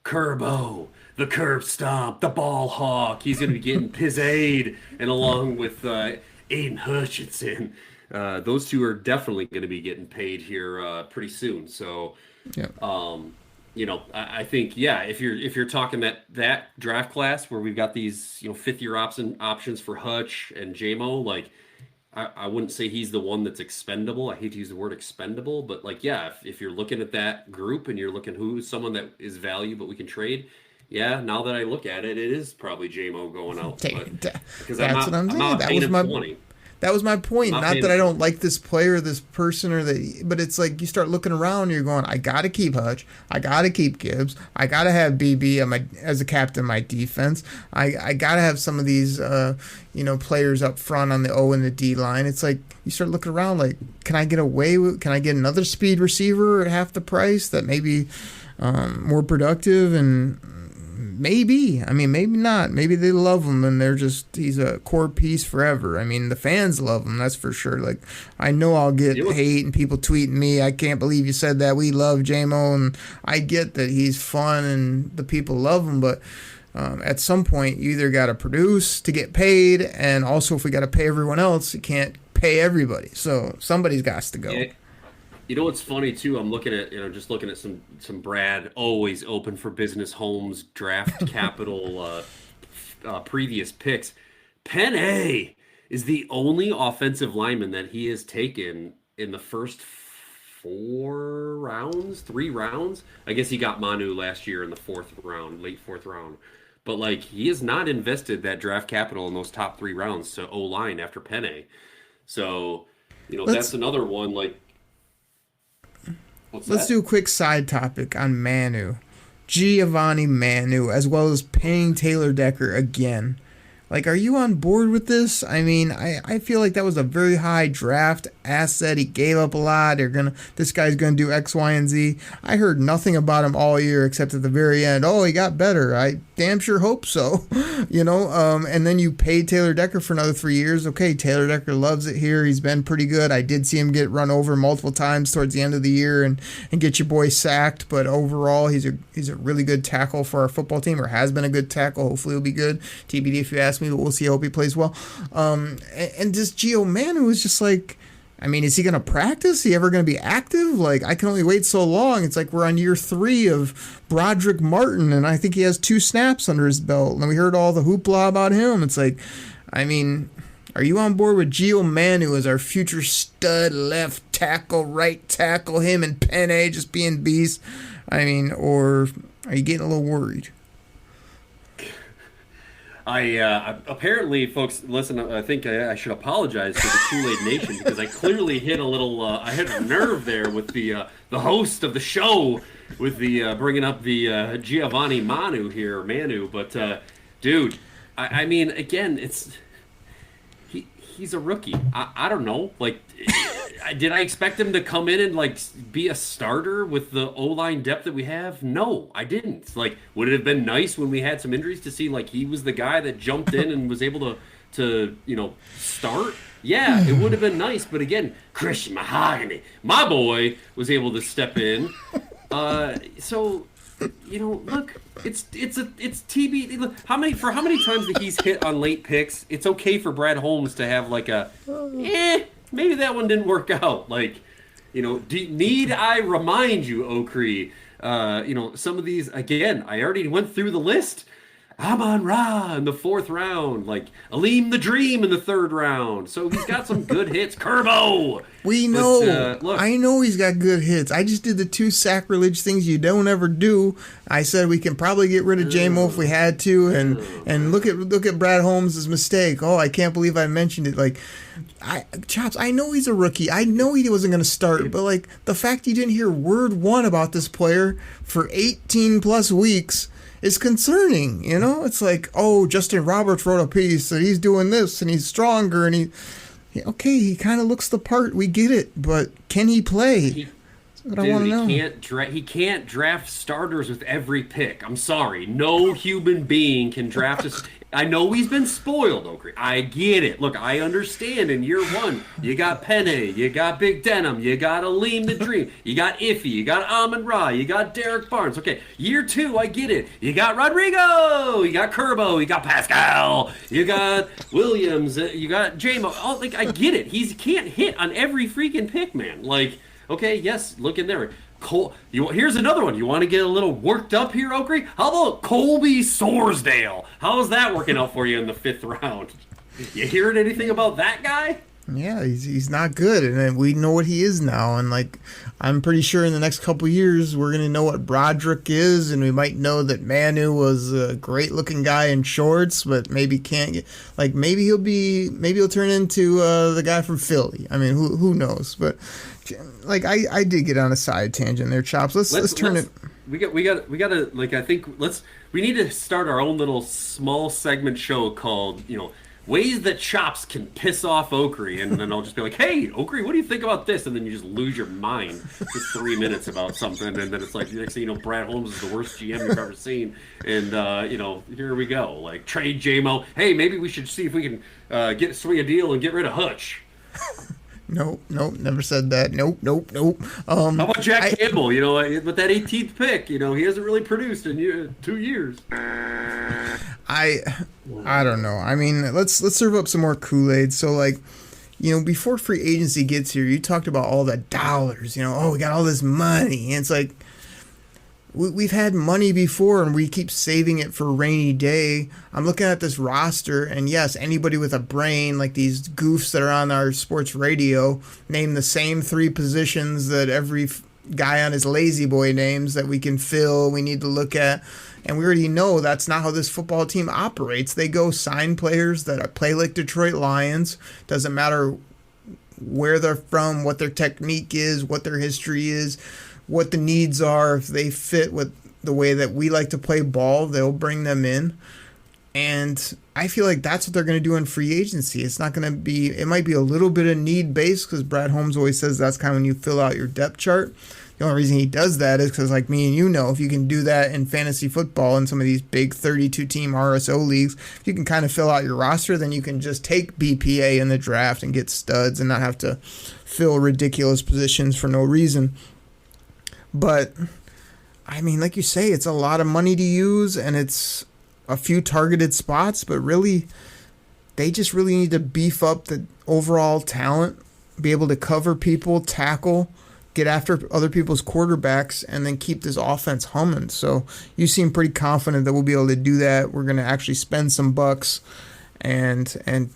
Kerbo, the curb stomp, the ball hawk. He's going to be getting Pizzade, and along with Aiden Hutchinson, those two are definitely going to be getting paid here pretty soon. So, yeah. I think, if you're talking that draft class where we've got these, 5th-year options for Hutch and JMO, like, I wouldn't say he's the one that's expendable. I hate to use the word expendable, but like, if you're looking at that group and you're looking who's someone that is value but we can trade, now that I look at it, it is probably JMO going out. Because that's what I'm saying. That was my point. Not that I don't like this player, this person, but it's like you start looking around and you're going, I got to keep Hutch. I got to keep Gibbs. I got to have BB as a captain of my defense. I got to have some of these, players up front on the O and the D line. It's like you start looking around like, can I get another speed receiver at half the price that may be more productive? And maybe not. Maybe they love him and he's a core piece forever. I mean, the fans love him, that's for sure. Like, I know I'll get hate and people tweeting me, I can't believe you said that. We love JMO, and I get that he's fun and the people love him, but at some point you either got to produce to get paid, and also if we got to pay everyone else, you can't pay everybody. So somebody's got to go. Yeah. You know what's funny too? I'm looking at some Brad always open for business homes draft capital previous picks. Penny is the only offensive lineman that he has taken in the first 3 rounds. I guess he got Manu last year in the late fourth round. But like, he has not invested that draft capital in those top 3 rounds to O-line after Penny. So, that's another one like. Let's do a quick side topic on Manu. Giovanni Manu, as well as paying Taylor Decker again. Like, are you on board with this? I mean, I feel like that was a very high draft asset. He gave up a lot. This guy's going to do X, Y, and Z. I heard nothing about him all year except at the very end. Oh, he got better. I damn sure hope so. And then you paid Taylor Decker for another 3 years. Okay, Taylor Decker loves it here. He's been pretty good. I did see him get run over multiple times towards the end of the year and get your boy sacked. But overall, he's a really good tackle for our football team, or has been a good tackle. Hopefully he'll be good. TBD if you ask me, but we'll see. I hope he plays well. And this Gio Manu is just like, I mean, is he going to practice? Is he ever going to be active? Like, I can only wait so long. It's like we're on year 3 of Broderick Martin, and I think he has 2 snaps under his belt. And we heard all the hoopla about him. It's like, I mean, are you on board with Gio Manu as our future stud left tackle, right tackle, him and Penne just being beasts? I mean, or are you getting a little worried? Apparently, folks, listen, I think I should apologize to the Kool-Aid Nation because I clearly hit a little, I hit a nerve there with the host of the show with the bringing up the Giovanni Manu, but dude, I mean, again, he's a rookie. I don't know, like, did I expect him to come in and like be a starter with the O-line depth that we have? No, I didn't. Like, would it have been nice when we had some injuries to see like he was the guy that jumped in and was able to start? Yeah, it would have been nice. But again, Christian Mahogany, my boy, was able to step in. So look, it's TB. Look, how many times that he's hit on late picks? It's okay for Brad Holmes to have like a, maybe that one didn't work out. Like, need I remind you, Okrie? Some of these, again, I already went through the list. Amon-Ra in the 4th round, like Aleem the Dream in the 3rd round. So he's got some good hits. Kerbo! We know. I know he's got good hits. I just did the 2 sacrilege things you don't ever do. I said we can probably get rid of J-Mo if we had to, and look at Brad Holmes' mistake. Oh, I can't believe I mentioned it. Like, Chops, I know he's a rookie. I know he wasn't going to start, but like the fact you didn't hear word one about this player for 18 plus weeks is concerning. It's like, oh, Justin Roberts wrote a piece and he's doing this and he's stronger and he kind of looks the part. We get it, but can he play? That's what I want to know. He can't draft starters with every pick. I'm sorry. No human being can draft us. I know he's been spoiled, Okrie. I get it. Look, I understand in year 1, you got Penny, you got Big Denim, you got Aleem the Dream, you got Iffy, you got Amon-Ra, you got Derek Barnes. Okay, year 2, I get it. You got Rodrigo, you got Kerbo, you got Pascal, you got Williams, you got J-Mo. Oh, like, I get it. He can't hit on every freaking pick, man. Like, okay, yes, look in there. Here's another one. You want to get a little worked up here, Okrie? How about Colby Sorsdale? How's that working out for you in the 5th round? You hearing anything about that guy? Yeah, he's not good, and we know what he is now. And like, I'm pretty sure in the next couple years we're gonna know what Broderick is, and we might know that Manu was a great-looking guy in shorts, but maybe can't get. Like, maybe he'll turn into the guy from Philly. I mean, who knows? But like, I did get on a side tangent there, Chops. Let's turn it. We gotta like, I think we need to start our own little small segment show called ways that Chops can piss off Okrie, and then I'll just be like, hey, Okrie, what do you think about this? And then you just lose your mind for 3 minutes about something, and then it's like, next thing you know, Brad Holmes is the worst GM you've ever seen, and here we go, like, trade J-Mo. Hey, maybe we should see if we can swing a deal and get rid of Hutch. Nope, never said that. Nope. How about Jack Campbell? With that 18th pick, he hasn't really produced in 2 years. I don't know. I mean, let's serve up some more Kool-Aid. So, like, before free agency gets here, you talked about all the dollars. Oh, we got all this money, and it's like we've had money before, and we keep saving it for a rainy day. I'm looking at this roster, and yes, anybody with a brain, like these goofs that are on our sports radio, name the same 3 positions that every guy on his lazy boy names that we can fill, we need to look at. And we already know that's not how this football team operates. They go sign players that play like Detroit Lions. Doesn't matter where they're from, what their technique is, what their history is, what the needs are. If they fit with the way that we like to play ball, they'll bring them in. And I feel like that's what they're going to do in free agency. It's not going to be, it might be a little bit of need based, because Brad Holmes always says that's kind of when you fill out your depth chart. The only reason he does that is because, like me and if you can do that in fantasy football in some of these big 32-team RSO leagues, if you can kind of fill out your roster, then you can just take BPA in the draft and get studs and not have to fill ridiculous positions for no reason. But, I mean, like you say, it's a lot of money to use, and it's a few targeted spots, but really, they just really need to beef up the overall talent, be able to cover people, tackle, get after other people's quarterbacks, and then keep this offense humming. So you seem pretty confident that we'll be able to do that. We're going to actually spend some bucks and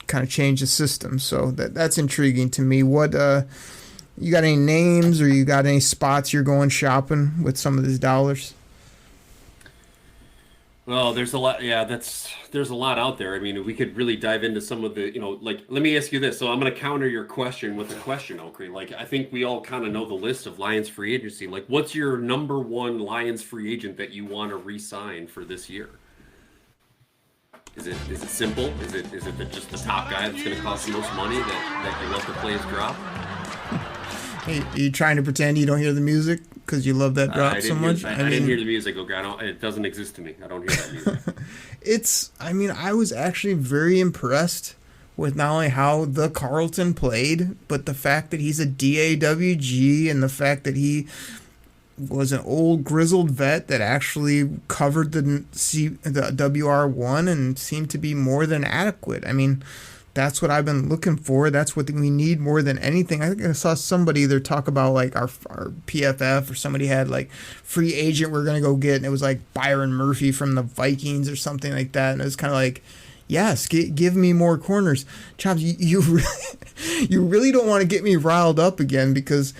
kind of change the system. So that's intriguing to me. What you got any names, or you got any spots you're going shopping with some of these dollars? Well, there's a lot. Yeah, there's a lot out there. I mean, we could really dive into some of the, like, let me ask you this. So I'm going to counter your question with a question, Okrie. Like, I think we all kind of know the list of Lions free agency. Like, what's your number one Lions free agent that you want to re-sign for this year? Is it simple? Is it just the top guy that's going to cost the most money that you let the plays drop? Hey, are you trying to pretend you don't hear the music because you love that drop so much? I didn't hear the music, Okrie. It doesn't exist to me. I don't hear that music. I was actually very impressed with not only how the Carlton played, but the fact that he's a DAWG, and the fact that he was an old grizzled vet that actually covered the WR1 and seemed to be more than adequate. I mean, that's what I've been looking for. That's what we need more than anything. I think I saw somebody either talk about like our PFF, or somebody had like free agent we're going to go get, and it was like Byron Murphy from the Vikings or something like that. And it was kind of like, yes, give me more corners. Chops, you really don't want to get me riled up again, because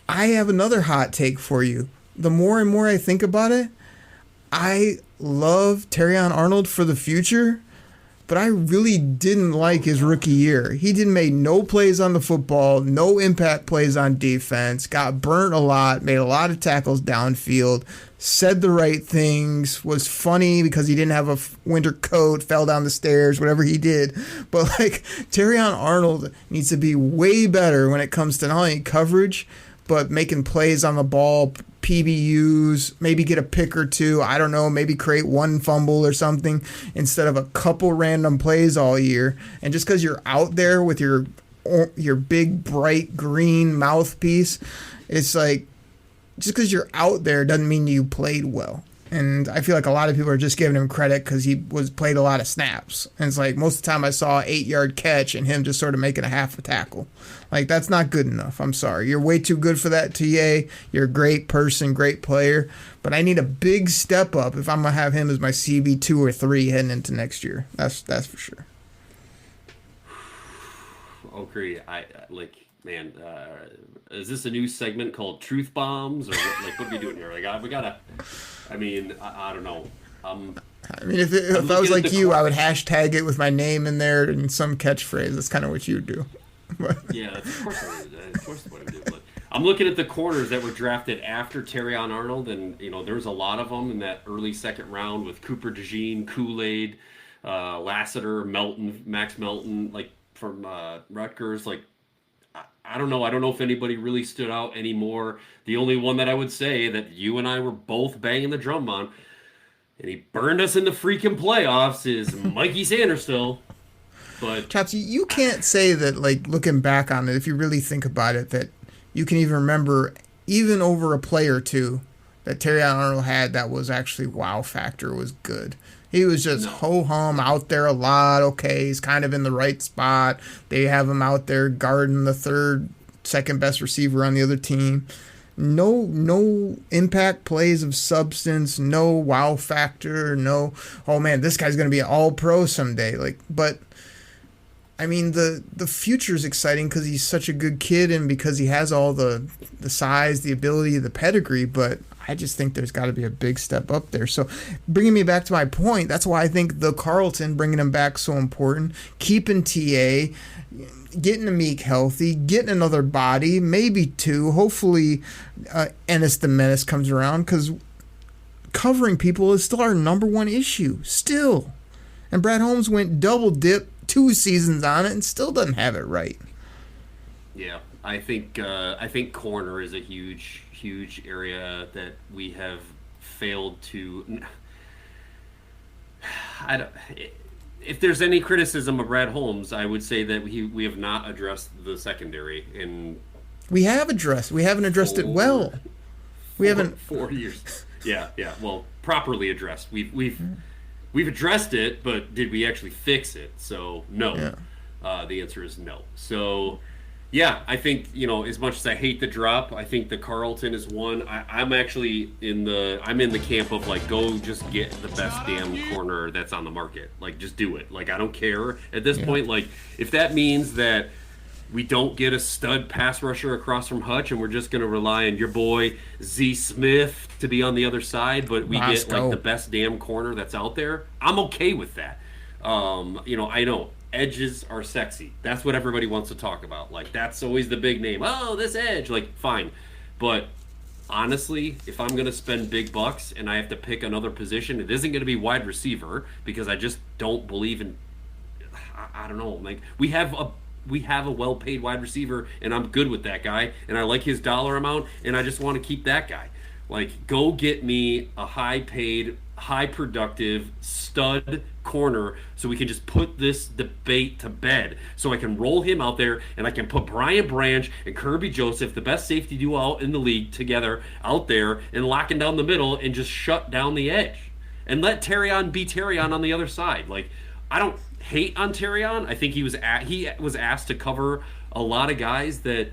I have another hot take for you. The more and more I think about it, I love Terrion Arnold for the future, but I really didn't like his rookie year. He didn't make no plays on the football, no impact plays on defense, got burnt a lot, made a lot of tackles downfield, said the right things, was funny because he didn't have a winter coat, fell down the stairs, whatever he did. But like, Terrion Arnold needs to be way better when it comes to not only coverage, but making plays on the ball, PBUs, maybe get a pick or two, I don't know, maybe create one fumble or something instead of a couple random plays all year. And just because you're out there with your big, bright green mouthpiece, it's like, just because you're out there doesn't mean you played well. And I feel like a lot of people are just giving him credit because he played a lot of snaps. And it's like most of the time I saw an 8-yard catch and him just sort of making a half a tackle. Like, that's not good enough. I'm sorry. You're way too good for that, TA. You're a great person, great player. But I need a big step up if I'm going to have him as my CB 2 or 3 heading into next year. That's for sure. Okay, man, is this a new segment called Truth Bombs, or what are we doing here? Like, we gotta. I mean, I don't know. I mean, if I was like you, I would hashtag it with my name in there and some catchphrase. That's kind of what you would do. Yeah, of course I would. Of course, what I would do. But I'm looking at the corners that were drafted after Terrion Arnold, and there's a lot of them in that early second round with Cooper DeJean, Koolaid, Lassiter, Melton, Max Melton, like from Rutgers, like. I don't know. I don't know if anybody really stood out anymore. The only one that I would say that you and I were both banging the drum on, and he burned us in the freaking playoffs, is Mikey Sanderstill. But Chops, you can't say that, like, looking back on it, if you really think about it, that you can even remember, even over a play or two, that Terrion Arnold had that was actually wow factor, was good. He was just ho-hum out there a lot. Okay, he's kind of in the right spot. They have him out there guarding the second best receiver on the other team. No impact plays of substance, no wow factor, no, oh man, this guy's going to be an all-pro someday. Like, but I mean, the future is exciting because he's such a good kid and because he has all the size, the ability, the pedigree, but I just think there's got to be a big step up there. So bringing me back to my point, that's why I think the Carlton, bringing him back, so important. Keeping TA, getting Meek healthy, getting another body, maybe 2. Hopefully Ennis the Menace comes around, because covering people is still our number one issue, still. And Brad Holmes went double dip 2 seasons on it and still doesn't have it right. Yeah, I think corner is a huge area that we have failed to. If there's any criticism of Brad Holmes, I would say that we have not addressed the secondary in. We haven't addressed it well. We haven't 4 years. Yeah. Well, properly addressed. We've addressed it, but did we actually fix it? So no. Yeah. The answer is no. So. Yeah, I think, as much as I hate the drop, I think the Carlton is one. I'm actually in the camp of, like, go just get the best damn corner that's on the market. Like, just do it. Like, I don't care at this point. Like, if that means that we don't get a stud pass rusher across from Hutch and we're just going to rely on your boy Z Smith to be on the other side, but we get, like, the best damn corner that's out there, I'm okay with that. I know. Edges are sexy. That's what everybody wants to talk about. Like, that's always the big name. Oh, this edge. Like, fine. But honestly, if I'm going to spend big bucks and I have to pick another position, it isn't going to be wide receiver, because I just don't believe in. I don't know. Like, we have a well-paid wide receiver, and I'm good with that guy, and I like his dollar amount, and I just want to keep that guy. Like, go get me a high-paid high productive stud corner so we can just put this debate to bed. So I can roll him out there and I can put Brian Branch and Kirby Joseph, the best safety duo out in the league, together out there and locking down the middle and just shut down the edge. And let Terrion be Terrion on the other side. Like, I don't hate on Terrion. I think he was asked to cover a lot of guys that,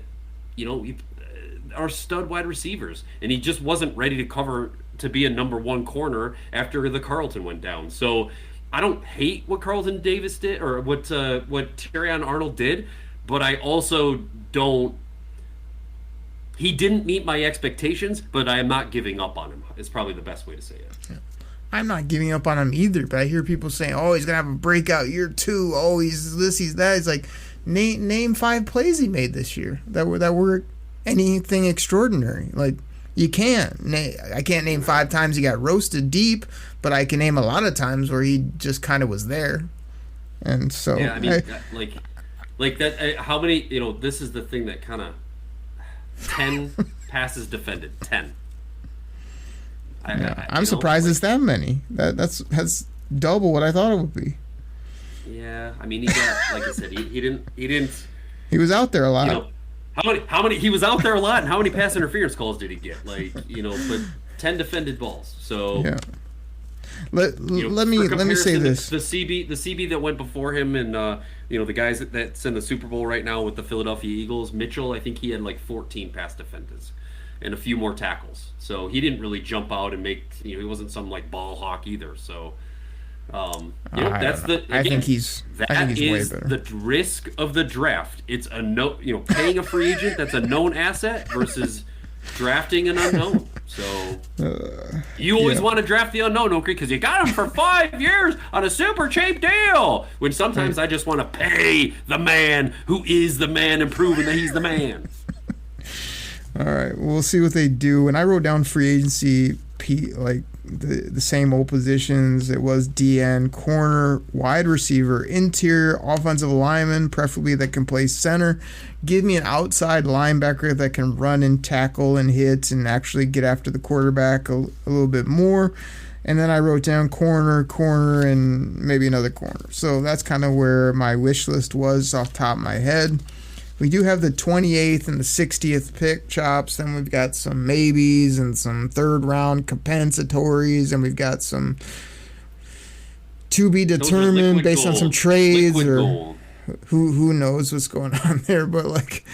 are stud wide receivers, and he just wasn't ready to cover to be a number one corner after the Carlton went down. So I don't hate what Carlton Davis did or what Terrion Arnold did, but I also don't. He didn't meet my expectations, but I am not giving up on him. Is probably the best way to say it. Yeah. I'm not giving up on him either, but I hear people saying, "Oh, he's gonna have a breakout year 2. Oh, he's this, he's that." It's like, name 5 plays he made this year that were anything extraordinary. Like, you can't. I can't name 5 times he got roasted deep, but I can name a lot of times where he just kind of was there. And so, yeah, I mean, like that. How many? This is the thing that kind of 10 passes defended. 10. I'm surprised it's that many. That's double what I thought it would be. Yeah, I mean, he got, like I said, he didn't. He was out there a lot. How many? He was out there a lot, and how many pass interference calls did he get? Like, but 10 defended balls. So yeah. Let me say this: the CB that went before him, and the guys that's in the Super Bowl right now with the Philadelphia Eagles, Mitchell. I think he had like 14 pass defenders and a few more tackles. So he didn't really jump out and make. He wasn't some like ball hawk either. So. That's I think he's way better. The risk of the draft. It's paying a free agent that's a known asset versus drafting an unknown. So you always want to draft the unknown, because you got him for 5 years on a super cheap deal. When sometimes I just want to pay the man who is the man and proving that he's the man. All right, we'll see what they do. And I wrote down free agency, like the same old positions. It was DN, corner, wide receiver, interior, offensive lineman, preferably that can play center. Give me an outside linebacker that can run and tackle and hit and actually get after the quarterback a little bit more. And then I wrote down corner, and maybe another corner. So that's kind of where my wish list was off the top of my head. We do have the 28th and the 60th pick, Chops. Then we've got some maybes and some third-round compensatories, and we've got some to be determined based on some trades or who knows what's going on there. But like,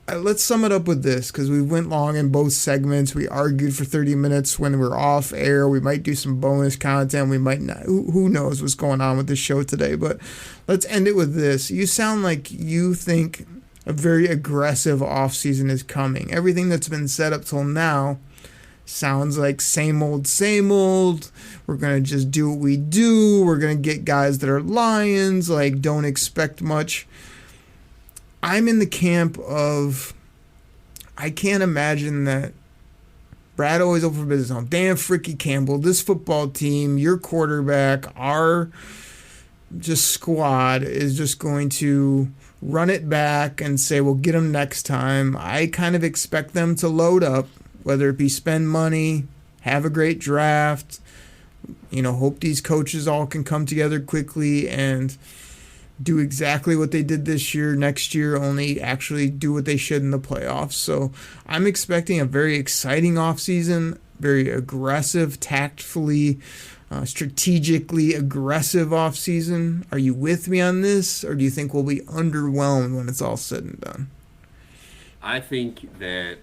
let's sum it up with this, because we went long in both segments. We argued for 30 minutes when we're off air. We might do some bonus content. We might not. Who knows what's going on with this show today? But let's end it with this. You sound like you think a very aggressive offseason is coming. Everything that's been set up till now sounds like same old, same old. We're going to just do what we do. We're going to get guys that are Lions. Like, don't expect much. I'm in the camp of, I can't imagine that Brad always over for business on Dan Fricky Campbell, this football team, your quarterback, our just squad is just going to run it back and say, we'll get them next time. I kind of expect them to load up, whether it be spend money, have a great draft, hope these coaches all can come together quickly and do exactly what they did this year, next year, only actually do what they should in the playoffs. So I'm expecting a very exciting offseason, very aggressive, tactfully, strategically aggressive offseason. Are you with me on this, or do you think we'll be underwhelmed when it's all said and done? I think that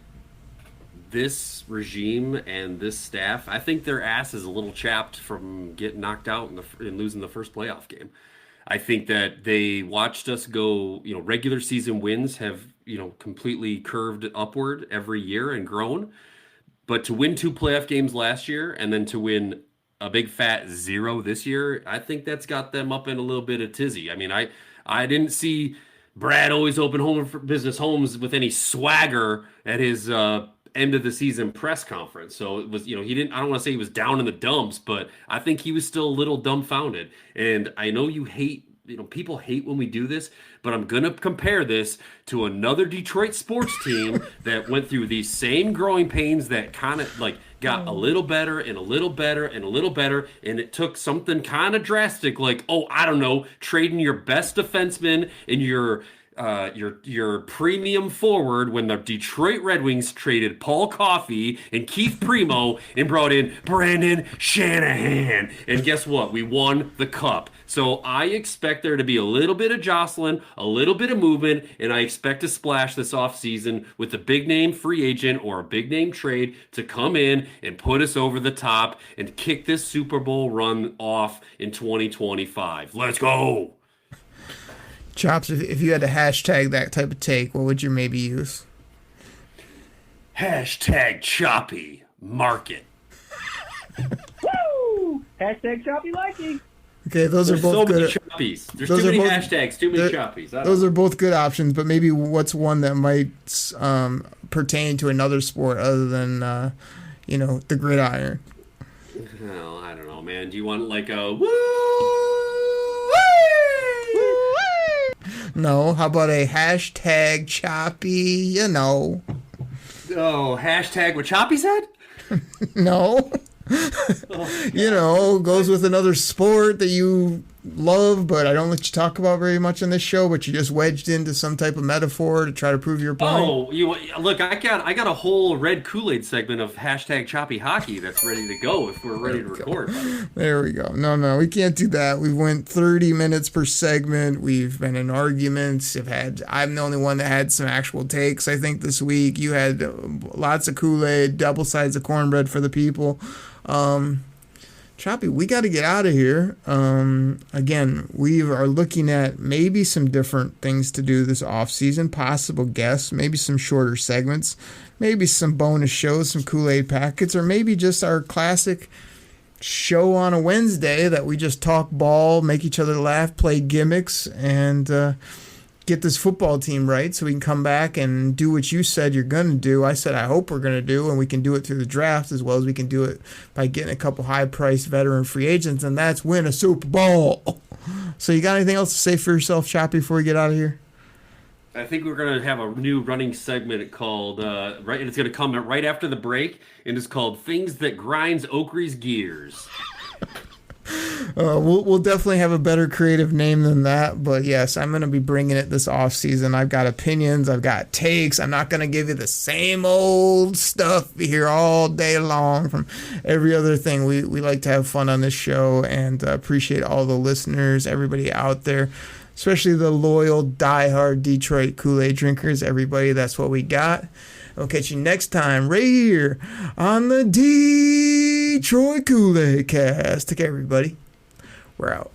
this regime and this staff, I think their ass is a little chapped from getting knocked out and losing the first playoff game. I think that they watched us go, regular season wins have, completely curved upward every year and grown. But to win 2 playoff games last year and then to win a big fat 0 this year, I think that's got them up in a little bit of tizzy. I mean, I didn't see Brad always open home for business homes with any swagger at his end of the season press conference. So it was, I don't want to say he was down in the dumps, but I think he was still a little dumbfounded. And I know you hate, people hate when we do this, but I'm going to compare this to another Detroit sports team that went through these same growing pains that kind of like got a little better and a little better and a little better, and it took something kind of drastic, like, I don't know, trading your best defenseman and your premium forward when the Detroit Red Wings traded Paul Coffey and Keith Primo and brought in Brandon Shanahan. And guess what? We won the cup. So I expect there to be a little bit of jostling, a little bit of movement, and I expect to splash this offseason with a big-name free agent or a big-name trade to come in and put us over the top and kick this Super Bowl run off in 2025. Let's go! Chops, if you had to hashtag that type of take, what would you maybe use? Hashtag choppy market. Woo! Hashtag choppy liking. Okay, those There's are both so good. many choppies. There's too many hashtags, too many choppies. Those are both good options, but maybe what's one that might pertain to another sport other than, the gridiron? Well, I don't know, man. Do you want like a woo? No, how about a hashtag choppy, Oh, hashtag what Choppy said? No. Goes with another sport that you love, but I don't let you talk about very much on this show, but you just wedged into some type of metaphor to try to prove your point. Oh, look, I got a whole red Kool-Aid segment of hashtag choppy hockey that's ready to go if we're ready to record. There we go. No, we can't do that. We went 30 minutes per segment. We've been in arguments. I'm the only one that had some actual takes, I think, this week. You had lots of Kool-Aid, double sides of cornbread for the people. Choppy, we got to get out of here. Again, we are looking at maybe some different things to do this off season, possible guests, maybe some shorter segments, maybe some bonus shows, some Kool-Aid packets, or maybe just our classic show on a Wednesday that we just talk ball, make each other laugh, play gimmicks, and get this football team right so we can come back and do what you said you're going to do. I said I hope we're going to do, and we can do it through the draft as well as we can do it by getting a couple high-priced veteran free agents, and that's win a Super Bowl. So you got anything else to say for yourself, Choppy, before we get out of here? I think we're going to have a new running segment called, and it's going to come right after the break, and it's called Things That Grinds Oakrey's Gears. We'll definitely have a better creative name than that, but yes, I'm going to be bringing it this off season. I've got opinions, I've got takes. I'm not going to give you the same old stuff you hear all day long from every other thing. We like to have fun on this show, and appreciate all the listeners, everybody out there, especially the loyal, diehard Detroit Kool-Aid drinkers. Everybody, that's what we got. We'll catch you next time right here on the Detroit Koolaid Cast. Take care, everybody. We're out.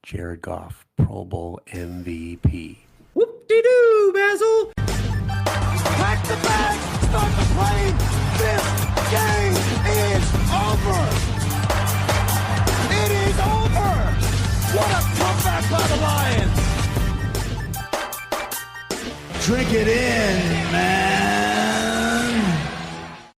Jared Goff, Pro Bowl MVP. Whoop-de-doo, Basil. Pack the bag, start the plane. This game is over. It is over. What a comeback by the Lions. Drink it in.